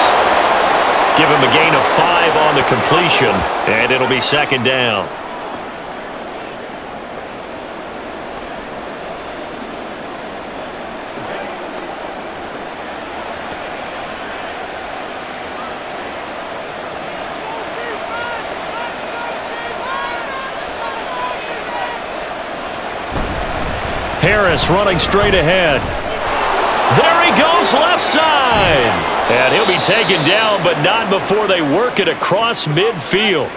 Give him a gain of 5 on the completion, and it'll be 2nd down. Harris running straight ahead. There he goes, left side. And he'll be taken down, but not before they work it across midfield.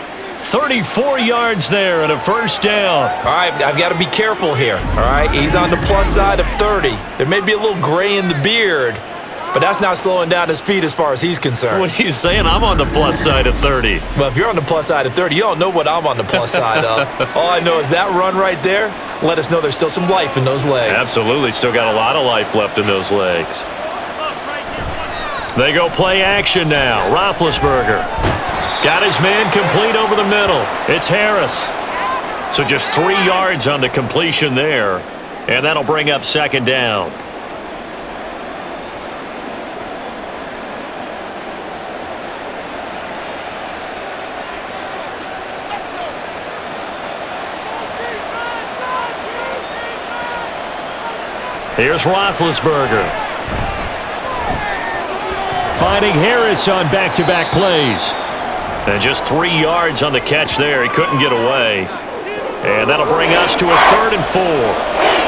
34 yards there and a 1st down. All right, I've got to be careful here, all right? He's on the plus side of 30. There may be a little gray in the beard, but that's not slowing down his feet as far as he's concerned. What are you saying? I'm on the plus side of 30. Well, if you're on the plus side of 30, you don't know what I'm on the plus side of. All I know is that run right there, let us know there's still some life in those legs. Absolutely. Still got a lot of life left in those legs. They go play action now. Roethlisberger. Got his man complete over the middle. It's Harris. So just 3 yards on the completion there. And that'll bring up 2nd down. Here's Roethlisberger. Finding Harris on back-to-back plays. And just 3 yards on the catch there. He couldn't get away. And that'll bring us to a 3rd and 4.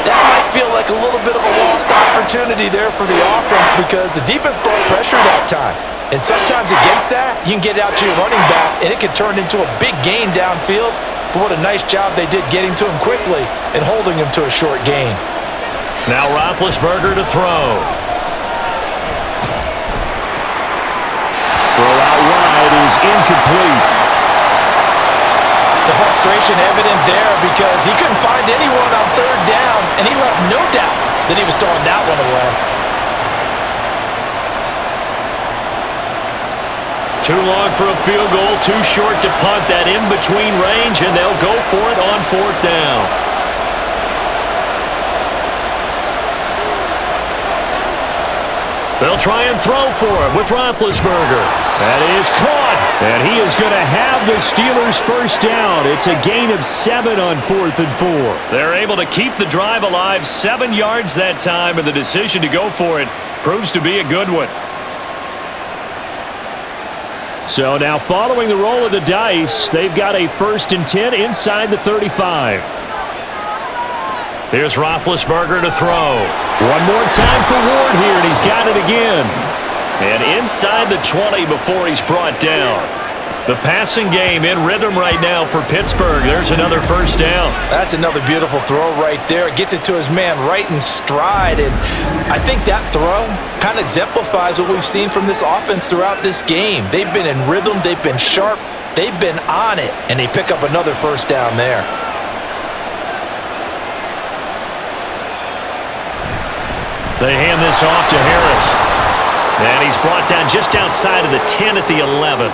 That might feel like a little bit of a lost opportunity there for the offense because the defense brought pressure that time. And sometimes against that, you can get out to your running back, and it can turn into a big gain downfield. But what a nice job they did getting to him quickly and holding him to a short gain. Now Roethlisberger to throw. Throw out wide is incomplete. The frustration evident there because he couldn't find anyone on 3rd down, and he left no doubt that he was throwing that one away. Too long for a field goal, too short to punt. That in-between range, and they'll go for it on 4th down. They'll try and throw for it with Roethlisberger. That is caught. And he is going to have the Steelers' 1st down. It's a gain of 7 on 4th and 4. They're able to keep the drive alive, 7 yards that time, and the decision to go for it proves to be a good one. So now following the roll of the dice, they've got a 1st and 10 inside the 35. Here's Roethlisberger to throw. One more time for Ward here, and he's got it again. And inside the 20 before he's brought down. The passing game in rhythm right now for Pittsburgh. There's another 1st down. That's another beautiful throw right there. Gets it to his man right in stride. And I think that throw kind of exemplifies what we've seen from this offense throughout this game. They've been in rhythm. They've been sharp. They've been on it. And they pick up another 1st down there. They hand this off to Harris. And he's brought down just outside of the 10 at the 11.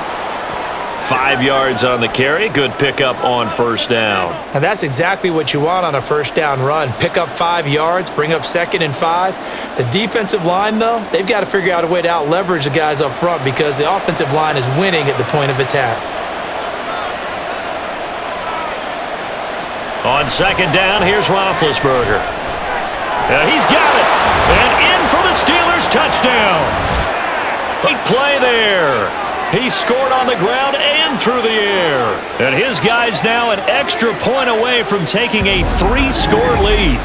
5 yards on the carry. Good pickup on first down. And that's exactly what you want on a first down run. Pick up 5 yards, bring up 2nd and 5. The defensive line, though, they've got to figure out a way to out-leverage the guys up front because the offensive line is winning at the point of attack. On 2nd down, here's Roethlisberger. He's got it. And in for the Steelers touchdown. Big play there. He scored on the ground and through the air. And his guys now an extra point away from taking a 3-score lead.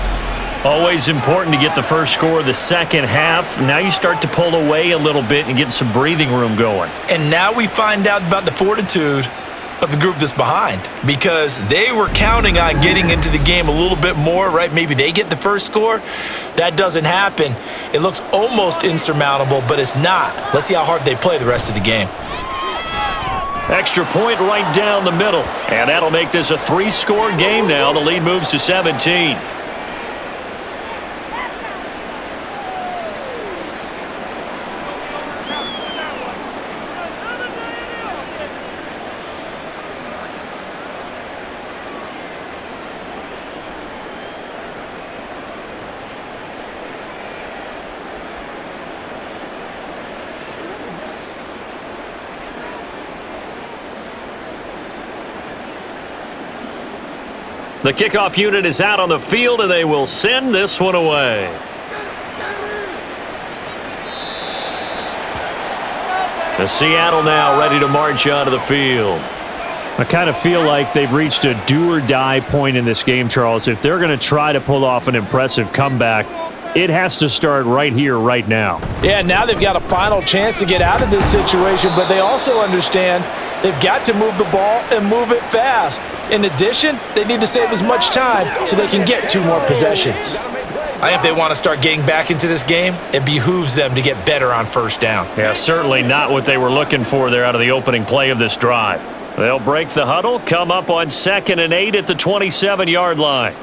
Always important to get the first score of the second half. Now you start to pull away a little bit and get some breathing room going. And now we find out about the fortitude of the group that's behind because they were counting on getting into the game a little bit more, right? Maybe they get the first score. That doesn't happen. It looks almost insurmountable, but it's not. Let's see how hard they play the rest of the game. Extra point right down the middle. And that'll make this a 3-score game now. The lead moves to 17. The kickoff unit is out on the field, and they will send this one away. The Seattle now ready to march onto the field. I kind of feel like they've reached a do-or-die point in this game, Charles. If they're going to try to pull off an impressive comeback, it has to start right here, right now. Yeah, now they've got a final chance to get out of this situation, but they also understand they've got to move the ball and move it fast. In addition, they need to save as much time so they can get 2 more possessions. I think if they want to start getting back into this game, it behooves them to get better on first down. Yeah, certainly not what they were looking for there out of the opening play of this drive. They'll break the huddle, come up on 2nd and 8 at the 27-yard line.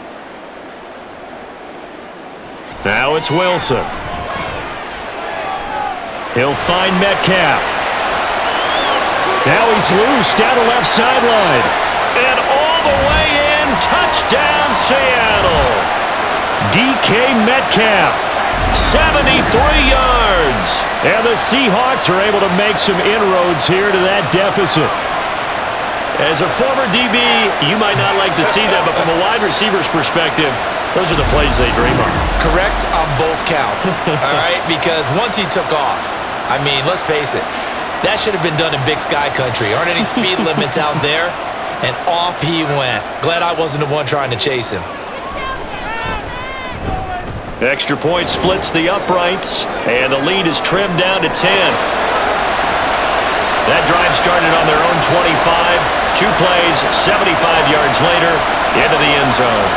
Now it's Wilson. He'll find Metcalf. Now he's loose down the left sideline. And all the way in, touchdown Seattle. DK Metcalf, 73 yards. And the Seahawks are able to make some inroads here to that deficit. As a former DB, you might not like to see that, but from a wide receiver's perspective, those are the plays they dream of. Correct on both counts, all right? Because once he took off, I mean, let's face it, that should have been done in Big Sky Country. Aren't any speed limits out there? And off he went. Glad I wasn't the one trying to chase him. Extra point splits the uprights, and the lead is trimmed down to 10. That drive started on their own 25. 2 plays, 75 yards later, into the end zone.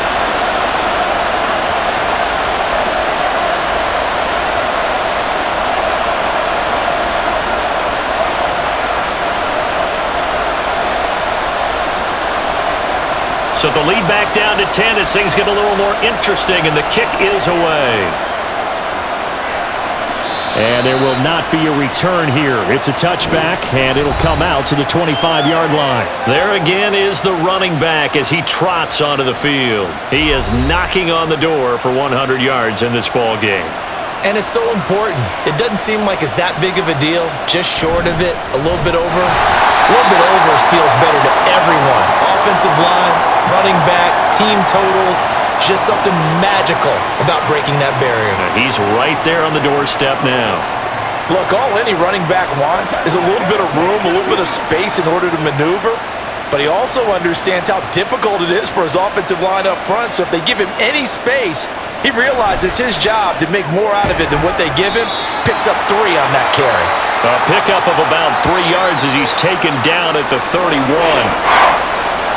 So the lead back down to 10 as things get a little more interesting, and the kick is away. And there will not be a return here. It's a touchback, and it'll come out to the 25-yard line. There again is the running back as he trots onto the field. He is knocking on the door for 100 yards in this ball game. And it's so important. It doesn't seem like it's that big of a deal. Just short of it, a little bit over. A little bit over feels better to everyone. Offensive line, running back, team totals, just something magical about breaking that barrier. He's right there on the doorstep now. Look, all any running back wants is a little bit of room, a little bit of space in order to maneuver. But he also understands how difficult it is for his offensive line up front. So if they give him any space, he realizes his job to make more out of it than what they give him. Picks up 3 on that carry. A pickup of about 3 yards as he's taken down at the 31.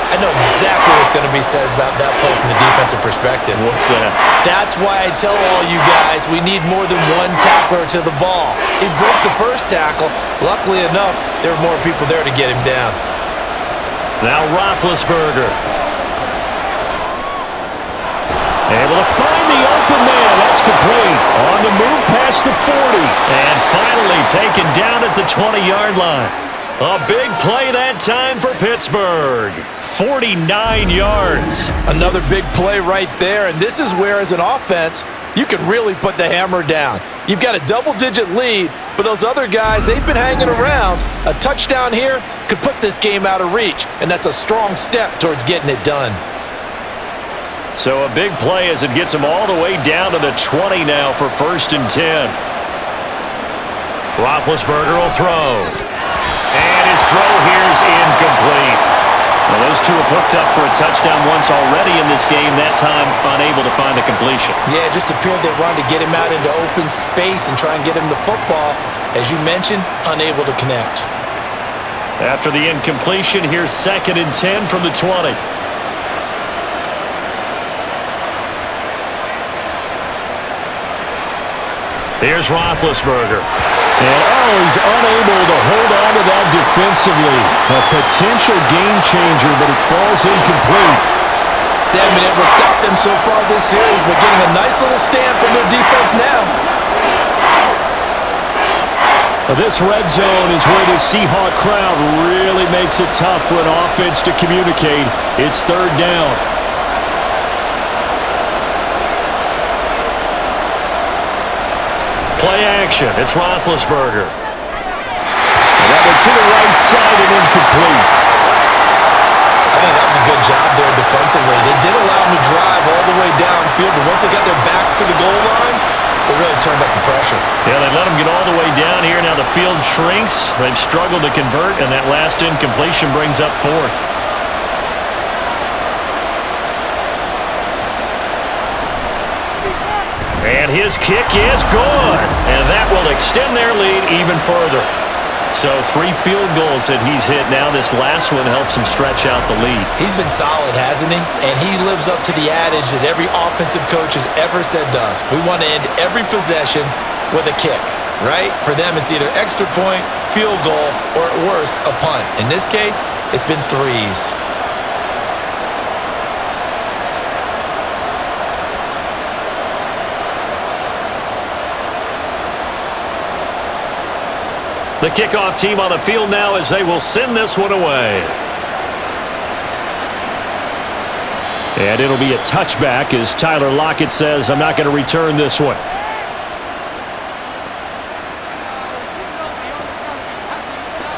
I know exactly what's going to be said about that play from the defensive perspective. What's that? That's why I tell all you guys we need more than one tackler to the ball. He broke the first tackle. Luckily enough, there were more people there to get him down. Now Roethlisberger. Able to find the open man. That's complete. On the move past the 40. And finally taken down at the 20-yard line. A big play that time for Pittsburgh. 49 yards. Another big play right there, and this is where, as an offense, you can really put the hammer down. You've got a double-digit lead, but those other guys, they've been hanging around. A touchdown here could put this game out of reach, and that's a strong step towards getting it done. So a big play as it gets them all the way down to the 20 now for 1st and 10. Roethlisberger will throw. And his throw here's incomplete. Well, those two have hooked up for a touchdown once already in this game, that time unable to find the completion. Yeah, it just appeared they wanted to get him out into open space and try and get him the football. As you mentioned, unable to connect. After the incompletion, here's 2nd and 10 from the 20. Here's Roethlisberger. And, he's unable to hold on to that defensively. A potential game changer, but it falls incomplete. They haven't been able to stop them so far this series, but getting a nice little stand from their defense now. This red zone is where the Seahawk crowd really makes it tough for an offense to communicate. It's 3rd down. Play action. It's Roethlisberger. And that went to the right side and incomplete. I think that was a good job there defensively. They did allow them to drive all the way downfield, but once they got their backs to the goal line, they really turned up the pressure. Yeah, they let them get all the way down here. Now the field shrinks. They've struggled to convert, and that last incompletion brings up 4th. And his kick is good. And that will extend their lead even further. So 3 field goals that he's hit now. This last one helps him stretch out the lead. He's been solid, hasn't he? And he lives up to the adage that every offensive coach has ever said to us. We want to end every possession with a kick, right? For them, it's either extra point, field goal, or at worst, a punt. In this case, it's been 3s. The kickoff team on the field now as they will send this one away. And it'll be a touchback as Tyler Lockett says, I'm not going to return this one.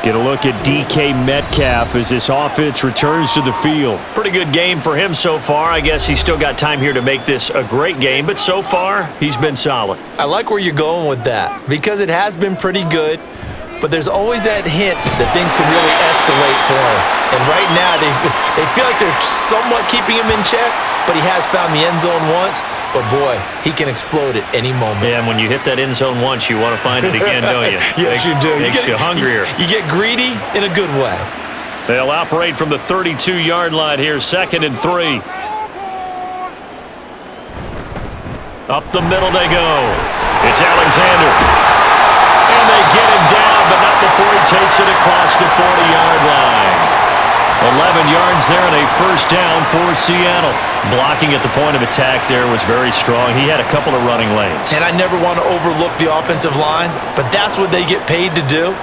Get a look at DK Metcalf as this offense returns to the field. Pretty good game for him so far. I guess he's still got time here to make this a great game, but so far, he's been solid. I like where you're going with that because it has been pretty good. But there's always that hint that things can really escalate for him. And right now, they feel like they're somewhat keeping him in check, but he has found the end zone once. But, boy, he can explode at any moment. Yeah, and when you hit that end zone once, you want to find it again, don't you? Yes, you do. Makes you hungrier. You get greedy in a good way. They'll operate from the 32-yard line here, 2nd and 3. Up the middle they go. It's Alexander. And they get him down, but not before he takes it across the 40-yard line. 11 yards there and a 1st down for Seattle. Blocking at the point of attack there was very strong. He had a couple of running lanes. And I never want to overlook the offensive line, but that's what they get paid to do.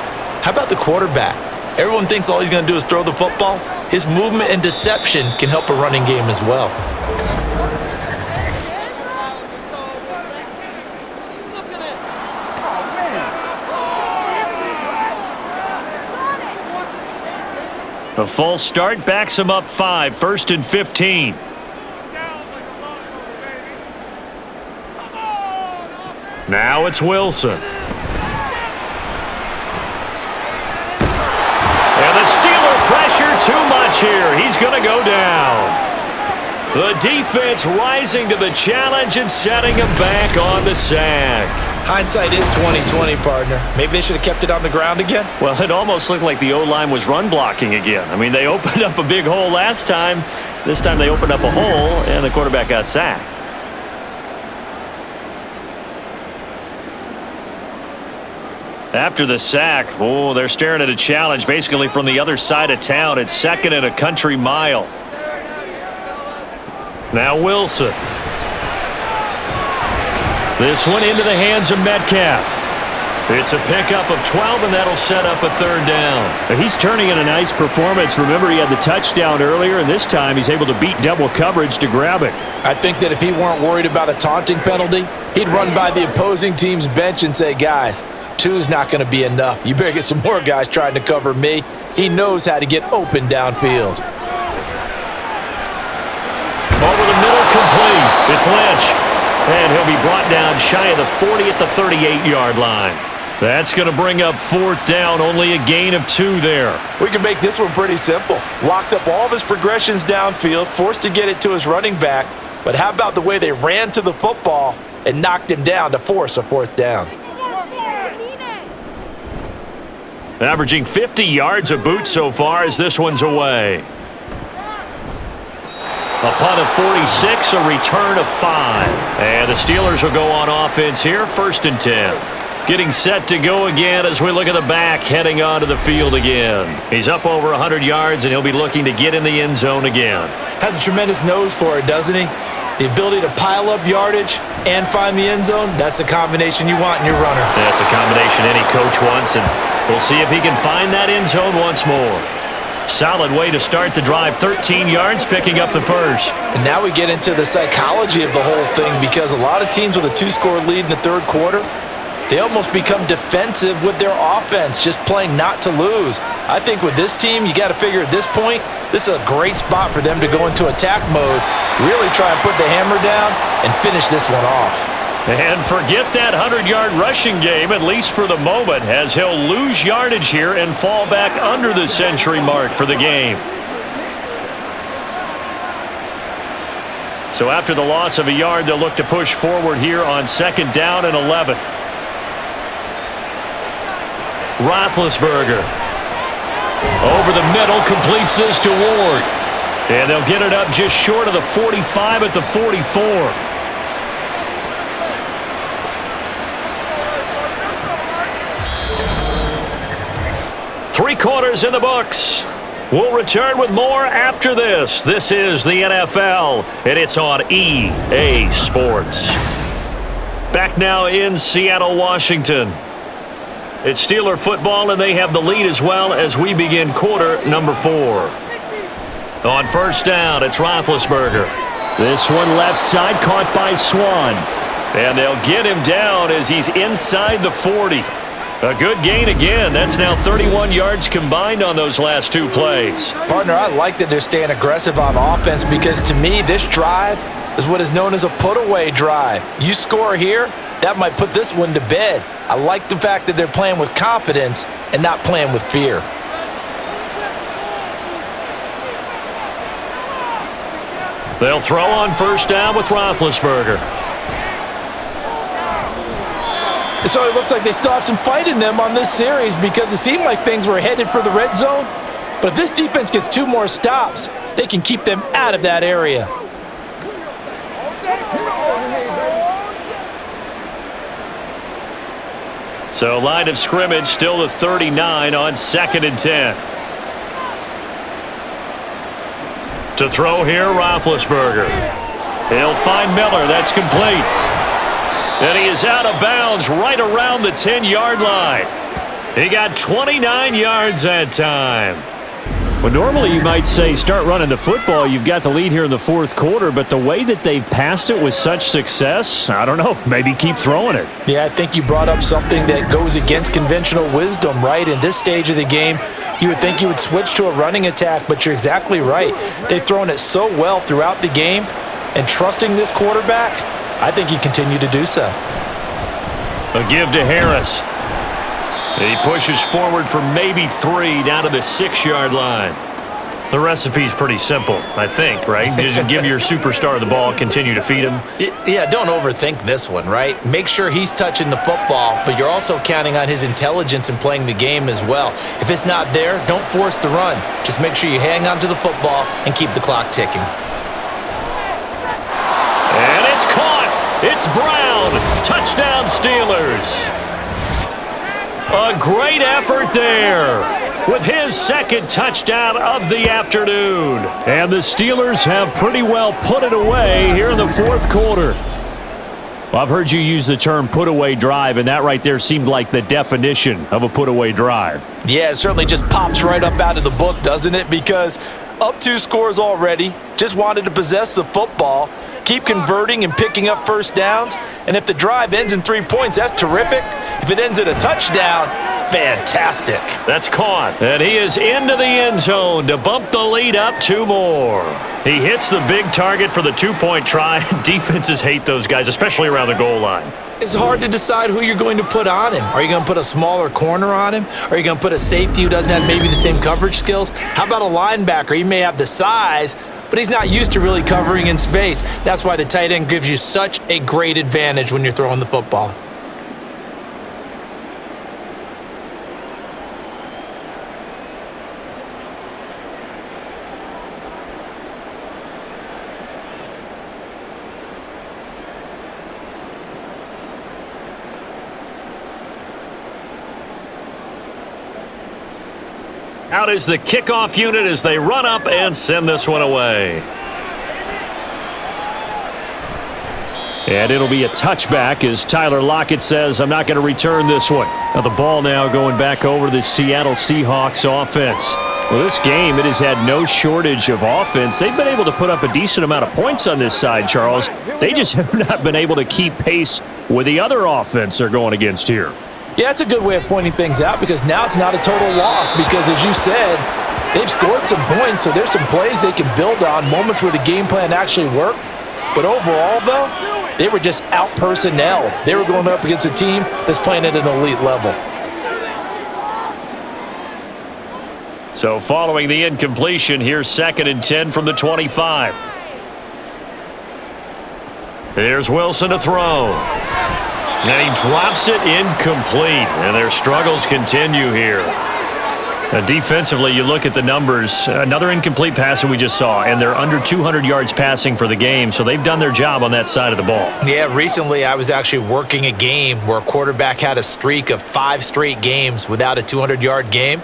How about the quarterback? Everyone thinks all he's going to do is throw the football. His movement and deception can help a running game as well. A false start backs him up 5, 1st and 15. Now it's Wilson. And the Steeler pressure too much here. He's going to go down. The defense rising to the challenge and setting him back on the sack. Hindsight is 20/20, partner. Maybe they should have kept it on the ground again. Well, it almost looked like the O-line was run blocking again. I mean, they opened up a big hole last time. This time they opened up a hole, and the quarterback got sacked. After the sack, they're staring at a challenge basically from the other side of town. It's 2nd and a country mile. Now Wilson. This one into the hands of Metcalf. It's a pickup of 12, and that'll set up a third down. He's turning in a nice performance. Remember, he had the touchdown earlier, and this time he's able to beat double coverage to grab it. I think that if he weren't worried about a taunting penalty, he'd run by the opposing team's bench and say, guys, 2's not going to be enough. You better get some more guys trying to cover me. He knows how to get open downfield. Over the middle, complete. It's Lynch. And he'll be brought down shy of the 40 at the 38-yard line. That's going to bring up fourth down, only a gain of 2 there. We can make this one pretty simple. Locked up all of his progressions downfield, forced to get it to his running back. But how about the way they ran to the football and knocked him down to force a fourth down? Averaging 50 yards a boot so far as this one's away. A punt of 46, a return of 5. And the Steelers will go on offense here, 1st and 10. Getting set to go again as we look at the back, heading onto the field again. He's up over 100 yards, and he'll be looking to get in the end zone again. Has a tremendous nose for it, doesn't he? The ability to pile up yardage and find the end zone, that's the combination you want in your runner. That's a combination any coach wants, and we'll see if he can find that end zone once more. Solid way to start the drive, 13 yards, picking up the first. And now we get into the psychology of the whole thing, because a lot of teams with a 2-score lead in the third quarter, they almost become defensive with their offense, just playing not to lose. I think with this team, you got to figure at this point, this is a great spot for them to go into attack mode, really try and put the hammer down and finish this one off. And forget that 100-yard rushing game, at least for the moment, as he'll lose yardage here and fall back under the century mark for the game. So after the loss of a yard, they'll look to push forward here on 2nd down and 11. Roethlisberger over the middle, completes this to Ward. And they'll get it up just short of the 45 at the 44. Three quarters in the books. We'll return with more after this. This is the NFL, and it's on EA Sports. Back now in Seattle, Washington. It's Steeler football, and they have the lead as well as we begin quarter number 4. On 1st down, it's Roethlisberger. This one left side, caught by Swan. And they'll get him down as he's inside the 40. A good gain again. That's now 31 yards combined on those last 2 plays. Partner, I like that they're staying aggressive on offense, because to me, this drive is what is known as a put-away drive. You score here, that might put this one to bed. I like the fact that they're playing with confidence and not playing with fear. They'll throw on 1st down with Roethlisberger. So it looks like they still have some fight in them on this series, because it seemed like things were headed for the red zone. But if this defense gets 2 more stops, they can keep them out of that area. So line of scrimmage still the 39 on 2nd and 10. To throw here, Roethlisberger. He'll find Miller. That's complete. And he is out of bounds right around the 10-yard line. He got 29 yards that time. Well, normally you might say start running the football. You've got the lead here in the 4th quarter, but the way that they've passed it with such success, I don't know, maybe keep throwing it. Yeah, I think you brought up something that goes against conventional wisdom, right? In this stage of the game, you would think you would switch to a running attack, but you're exactly right. They've thrown it so well throughout the game, and trusting this quarterback, I think you continue to do so. A give to Harris. He pushes forward for maybe 3 down to the 6-yard line. The recipe's pretty simple, I think, right? Just give your superstar the ball, continue to feed him. Yeah, don't overthink this one, right? Make sure he's touching the football, but you're also counting on his intelligence in playing the game as well. If it's not there, don't force the run. Just make sure you hang on to the football and keep the clock ticking. And it's caught. It's Brown. Touchdown, Steelers. A great effort there with his 2nd touchdown of the afternoon. And the Steelers have pretty well put it away here in the 4th quarter. Well, I've heard you use the term put-away drive, and that right there seemed like the definition of a put-away drive. Yeah, it certainly just pops right up out of the book, doesn't it? Because up 2 scores already, just wanted to possess the football, keep converting and picking up first downs, and if the drive ends in 3 points, that's terrific. If it ends in a touchdown, fantastic. That's caught, and he is into the end zone to bump the lead up 2 more. He hits the big target for the 2-point try. Defenses hate those guys, especially around the goal line. It's hard to decide who you're going to put on him. Are you going to put a smaller corner on him? Are you going to put a safety who doesn't have maybe the same coverage skills? How about a linebacker? He may have the size, but he's not used to really covering in space. That's why the tight end gives you such a great advantage when you're throwing the football. Out is the kickoff unit as they run up and send this one away. And it'll be a touchback as Tyler Lockett says, I'm not going to return this one. Now the ball now going back over to the Seattle Seahawks offense. Well, this game, it has had no shortage of offense. They've been able to put up a decent amount of points on this side, Charles. They just have not been able to keep pace with the other offense they're going against here. Yeah, that's a good way of pointing things out because now it's not a total loss because, as you said, they've scored some points, so there's some plays they can build on, moments where the game plan actually worked. But overall, though, they were just out-personnel. They were going up against a team that's playing at an elite level. So following the incompletion, here's 2nd and 10 from the 25. Here's Wilson to throw. And he drops it incomplete, and their struggles continue here. Defensively, you look at the numbers, another incomplete pass that we just saw, and they're under 200 yards passing for the game, so they've done their job on that side of the ball. Yeah, recently I was actually working a game where a quarterback had a streak of 5 straight games without a 200-yard game,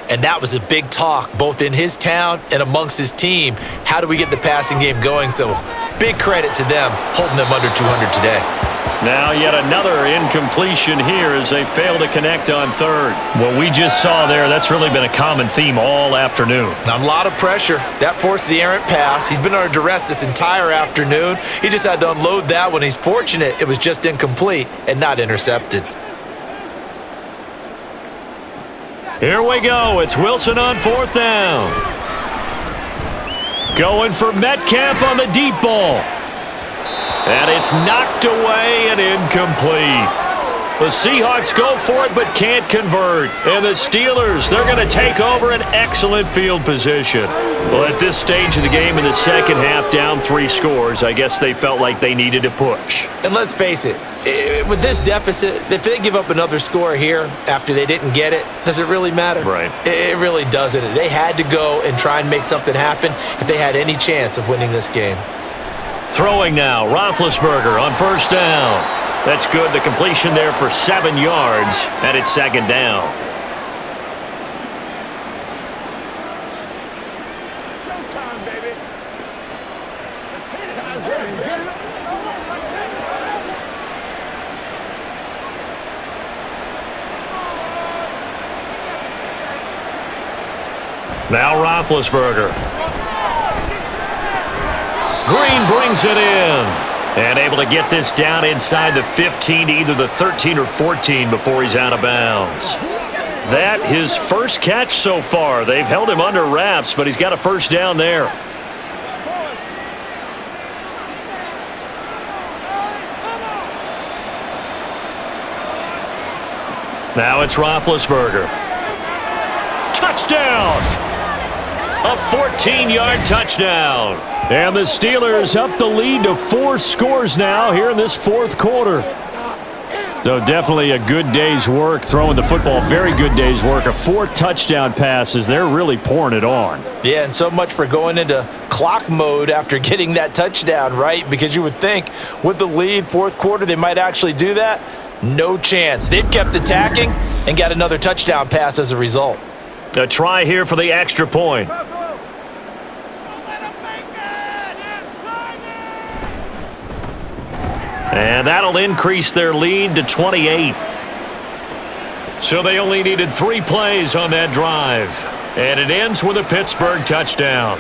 and that was a big talk both in his town and amongst his team. How do we get the passing game going? So big credit to them holding them under 200 today. Now yet another incompletion here as they fail to connect on 3rd. What we just saw there, that's really been a common theme all afternoon. A lot of pressure. That forced the errant pass. He's been under duress this entire afternoon. He just had to unload that one. He's fortunate it was just incomplete and not intercepted. Here we go. It's Wilson on 4th down. Going for Metcalf on the deep ball. And it's knocked away and incomplete. The Seahawks go for it but can't convert. And the Steelers, they're going to take over an excellent field position. Well, at this stage of the game in the second half, down 3 scores, I guess they felt like they needed to push. And let's face it, with this deficit, if they give up another score here after they didn't get it, does it really matter? Right. It really doesn't. They had to go and try and make something happen if they had any chance of winning this game. Throwing now, Roethlisberger on 1st down. That's good. The completion there for 7 yards, and it's 2nd down. Showtime, baby. Let's hit it. Now Roethlisberger. Green brings it in. And able to get this down inside the 15 to either the 13 or 14 before he's out of bounds. That his first catch so far. They've held him under wraps, but he's got a first down there. Now it's Roethlisberger. Touchdown! A 14-yard touchdown. And the Steelers up the lead to 4 scores now here in this 4th quarter. So definitely a good day's work throwing the football. Very good day's work. A 4 touchdown passes. They're really pouring it on. Yeah, and so much for going into clock mode after getting that touchdown, right? Because you would think with the lead, 4th quarter, they might actually do that. No chance. They've kept attacking and got another touchdown pass as a result. A try here for the extra point. And that'll increase their lead to 28. So they only needed 3 plays on that drive. And it ends with a Pittsburgh touchdown.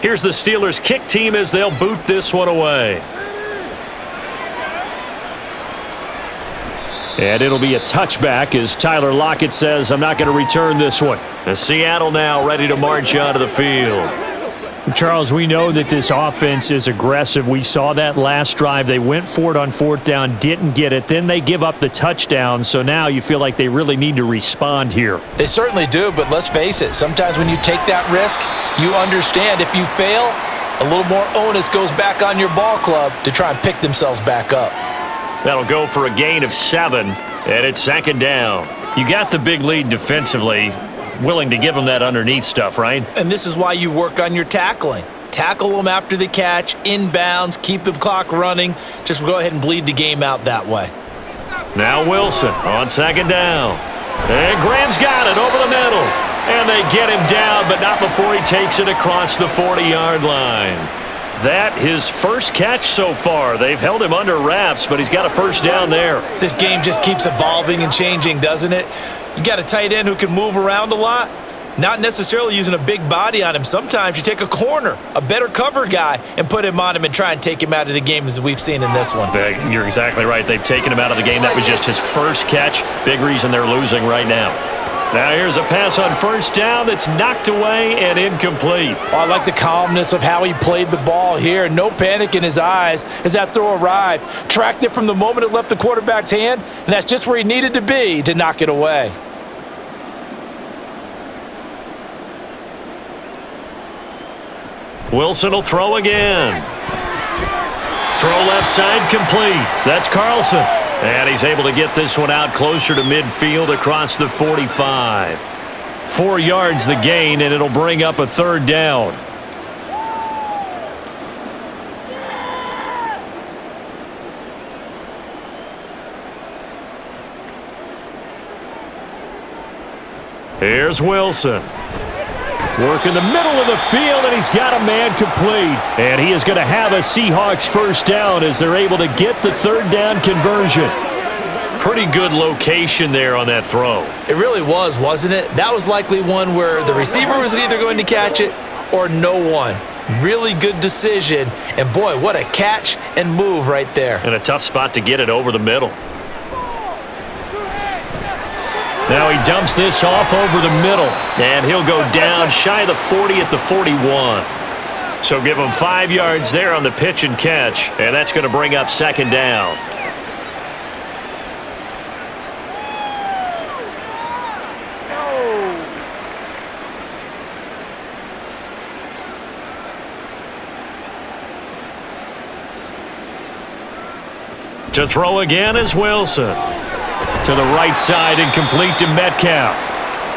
Here's the Steelers' kick team as they'll boot this one away. And it'll be a touchback as Tyler Lockett says, I'm not going to return this one. And Seattle now ready to march onto the field. Charles, we know that this offense is aggressive. We saw that last drive. They went for it on 4th down, didn't get it. Then they give up the touchdown. So now you feel like they really need to respond here. They certainly do, but let's face it. Sometimes when you take that risk, you understand if you fail, a little more onus goes back on your ball club to try and pick themselves back up. That'll go for a gain of 7, and it's 2nd down. You got the big lead defensively. Willing to give them that underneath stuff, right? And this is why you work on your tackling. Tackle them after the catch, inbounds, keep the clock running. Just go ahead and bleed the game out that way. Now Wilson on 2nd down. And Graham's got it over the middle. And they get him down, but not before he takes it across the 40-yard line. That his first catch so far. They've held him under wraps, but he's got a first down there. This game just keeps evolving and changing, doesn't it? You got a tight end who can move around a lot, not necessarily using a big body on him. Sometimes you take a corner, a better cover guy, and put him on him and try and take him out of the game as we've seen in this one. You're exactly right. They've taken him out of the game. That was just his first catch. Big reason they're losing right now. Now here's a pass on 1st down that's knocked away and incomplete. Oh, I like the calmness of how he played the ball here. No panic in his eyes as that throw arrived. Tracked it from the moment it left the quarterback's hand, and that's just where he needed to be to knock it away. Wilson will throw again. Throw left side complete. That's Carlson. And he's able to get this one out closer to midfield across the 45. 4 yards the gain, and it'll bring up a 3rd down. Here's Wilson. Work in the middle of the field, and he's got a man complete. And he is going to have a Seahawks first down as they're able to get the 3rd down conversion. Pretty good location there on that throw. It really was, wasn't it? That was likely one where the receiver was either going to catch it or no one. Really good decision. And boy, what a catch and move right there. And a tough spot to get it over the middle. Now he dumps this off over the middle, and he'll go down shy of the 40 at the 41. So give him 5 yards there on the pitch and catch, and that's going to bring up 2nd down. To throw again is Wilson. To the right side and complete to Metcalf.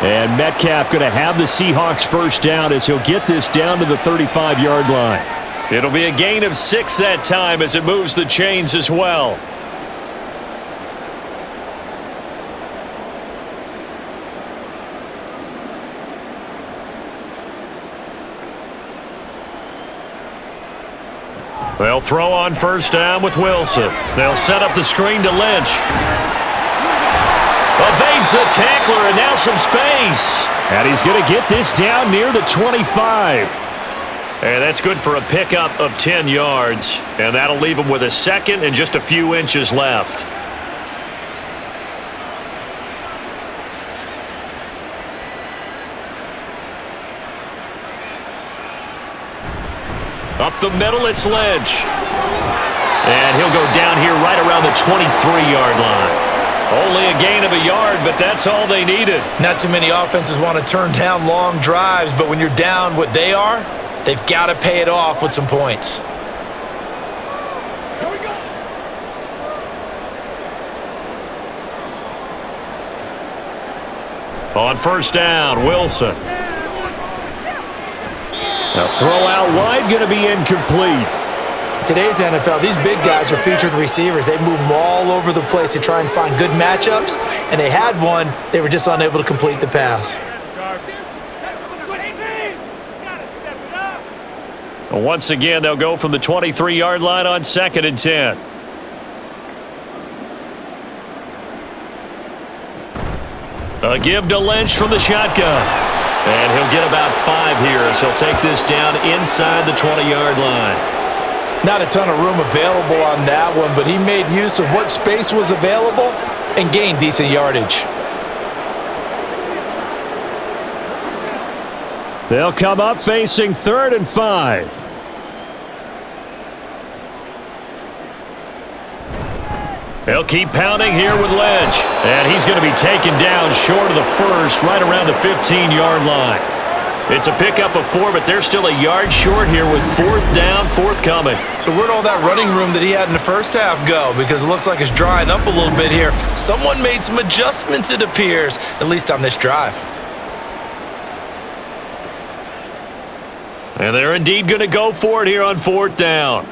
And Metcalf going to have the Seahawks first down as he'll get this down to the 35-yard line. It'll be a gain of 6 that time as it moves the chains as well. They'll throw on 1st down with Wilson. They'll set up the screen to Lynch. Evades the tackler, and now some space. And he's going to get this down near the 25. And that's good for a pickup of 10 yards. And that'll leave him with a 2nd and just a few inches left. Up the middle, it's Lynch. And he'll go down here right around the 23-yard line. Only a gain of a yard, but that's all they needed. Not too many offenses want to turn down long drives, but when you're down what they are, they've got to pay it off with some points. Here we go. On 1st down, Wilson. A throw out wide going to be incomplete. today's NFL, these big guys are featured receivers. They move them all over the place to try and find good matchups, and they had one. They were just unable to complete the pass. Once again, they'll go from the 23-yard line on 2nd and 10. A give to Lynch from the shotgun. And he'll get about 5 here as he'll take this down inside the 20-yard line. Not a ton of room available on that one, but he made use of what space was available and gained decent yardage. They'll come up facing 3rd and 5. They'll keep pounding here with Lynch. And he's going to be taken down short of the first, right around the 15-yard line. It's a pickup of 4, but they're still a yard short here with 4th down, forthcoming. So where'd all that running room that he had in the first half go? Because it looks like it's drying up a little bit here. Someone made some adjustments, it appears, at least on this drive. And they're indeed going to go for it here on 4th down.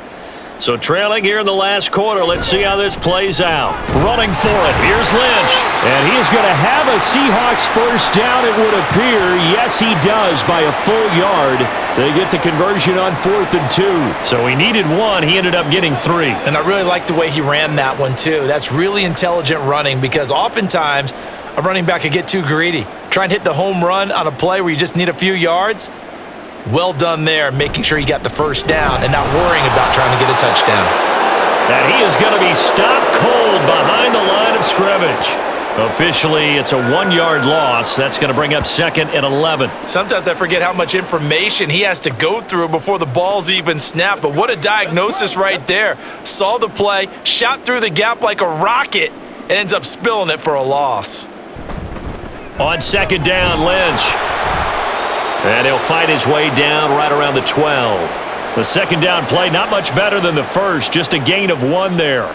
So trailing here in the last quarter, let's see how this plays out. Running for it, here's Lynch. And he is going to have a Seahawks first down, it would appear. Yes, he does, by a full yard. They get the conversion on 4th and 2. So he needed 1, he ended up getting 3. And I really like the way he ran that one, too. That's really intelligent running because oftentimes a running back could get too greedy. Try and hit the home run on a play where you just need a few yards. Well done there, making sure he got the first down and not worrying about trying to get a touchdown. And he is going to be stopped cold behind the line of scrimmage. Officially, it's a 1-yard loss. That's going to bring up 2nd and 11. Sometimes I forget how much information he has to go through before the ball's even snapped, but what a diagnosis right there. Saw the play, shot through the gap like a rocket, and ends up spilling it for a loss. On 2nd down, Lynch. And he'll fight his way down right around the 12. The 2nd down play, not much better than the first, just a gain of 1 there.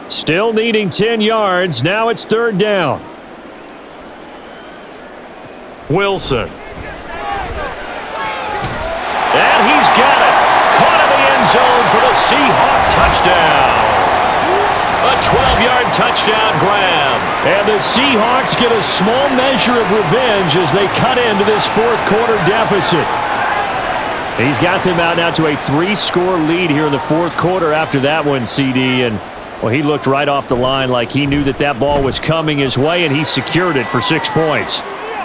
Still needing 10 yards. Now it's 3rd down. Wilson. And he's got it. Caught in the end zone for the Seahawks touchdown. A 12-yard touchdown grab. And the Seahawks get a small measure of revenge as they cut into this 4th quarter deficit. He's got them out now to a 3-score lead here in the 4th quarter after that one, CD. And, well, he looked right off the line like he knew that that ball was coming his way, and he secured it for 6 points.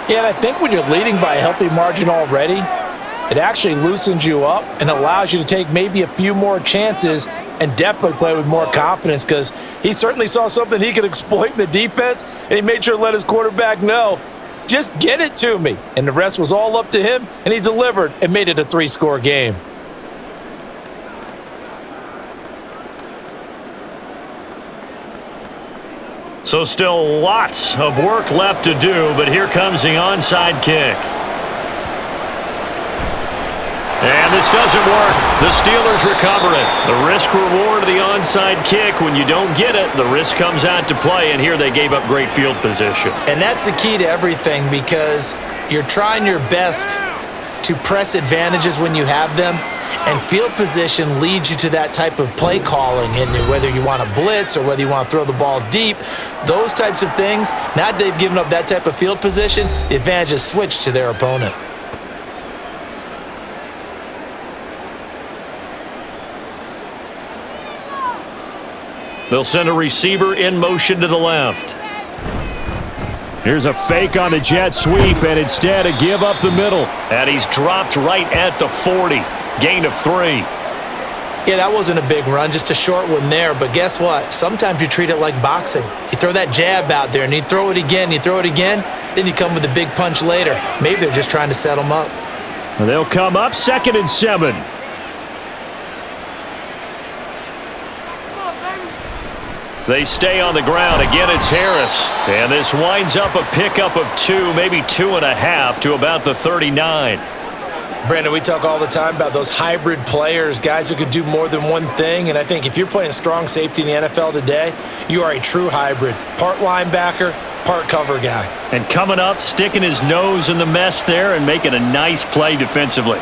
Yeah, and I think when you're leading by a healthy margin already, it actually loosens you up and allows you to take maybe a few more chances and definitely play with more confidence because he certainly saw something he could exploit in the defense, and he made sure to let his quarterback know, just get it to me. And the rest was all up to him, and he delivered and made it a 3-score game. So still lots of work left to do, but here comes the onside kick. And this doesn't work. The Steelers recover it. The risk-reward of the onside kick, when you don't get it, the risk comes out to play, and here they gave up great field position. And that's the key to everything because you're trying your best to press advantages when you have them, and field position leads you to that type of play calling, and whether you want to blitz or whether you want to throw the ball deep, those types of things, now that they've given up that type of field position, the advantage is switched to their opponent. They'll send a receiver in motion to the left. Here's a fake on the jet sweep, and instead a give up the middle. And he's dropped right at the 40. Gain of 3. Yeah, that wasn't a big run, just a short one there. But guess what? Sometimes you treat it like boxing. You throw that jab out there, and you throw it again, then you come with a big punch later. Maybe they're just trying to set them up. They'll come up 2nd and 7. They stay on the ground. Again, it's Harris. And this winds up a pickup of 2, maybe 2.5 to about the 39. Brandon, we talk all the time about those hybrid players, guys who can do more than one thing. And I think if you're playing strong safety in the NFL today, you are a true hybrid. Part linebacker, part cover guy. And coming up, sticking his nose in the mess there and making a nice play defensively.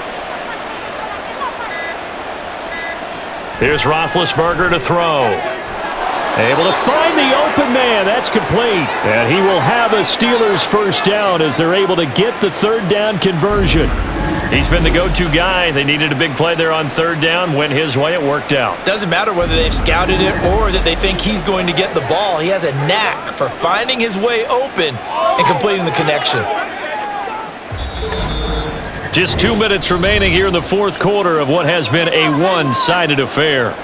Here's Roethlisberger to throw. Able to find the open man. That's complete. And he will have a Steelers first down as they're able to get the third down conversion. He's been the go-to guy. They needed a big play there on third down. Went his way. It worked out. Doesn't matter whether they've scouted it or that they think he's going to get the ball. He has a knack for finding his way open and completing the connection. Just 2 minutes remaining here in the fourth quarter of what has been a one-sided affair.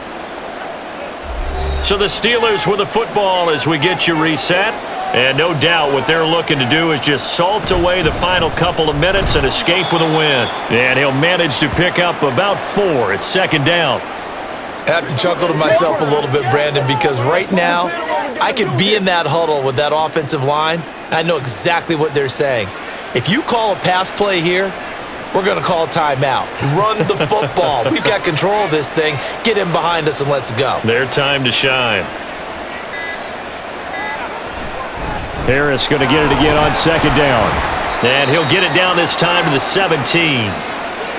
So the Steelers with the football as we get you reset. And no doubt what they're looking to do is just salt away the final couple of minutes and escape with a win. And he'll manage to pick up about 4 at second down. I have to chuckle to myself a little bit, Brandon, because right now I could be in that huddle with that offensive line. And I know exactly what they're saying. If you call a pass play here, we're going to call a timeout. Run the football. We've got control of this thing. Get in behind us and let's go. Their time to shine. Harris going to get it again on second down. And he'll get it down this time to the 17.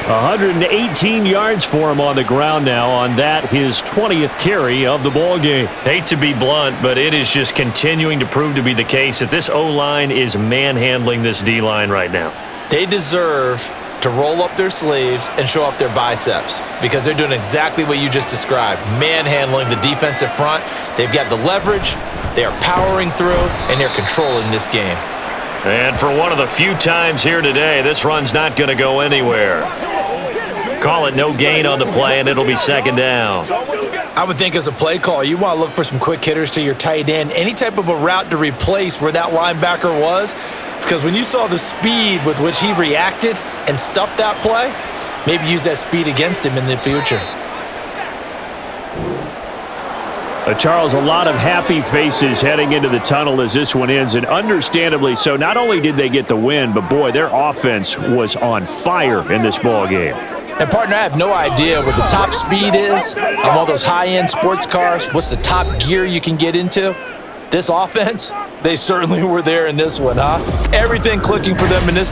118 yards for him on the ground now on that, his 20th carry of the ball game. Hate to be blunt, but it is just continuing to prove to be the case that this O-line is manhandling this D-line right now. They deserve to roll up their sleeves and show up their biceps because they're doing exactly what you just described, manhandling the defensive front. They've got the leverage, they are powering through, and they're controlling this game. And for one of the few times here today, this run's not going to go anywhere. Call it no gain on the play, and it'll be second down. I would think as a play call, you want to look for some quick hitters to your tight end, any type of a route to replace where that linebacker was, because when you saw the speed with which he reacted and stuffed that play, maybe use that speed against him in the future. Charles, a lot of happy faces heading into the tunnel as this one ends, and understandably so. Not only did they get the win, but boy, their offense was on fire in this ball game. And, partner, I have no idea what the top speed is of all those high-end sports cars. What's the top gear you can get into? This offense, they certainly were there in this one, huh? Everything clicking for them in this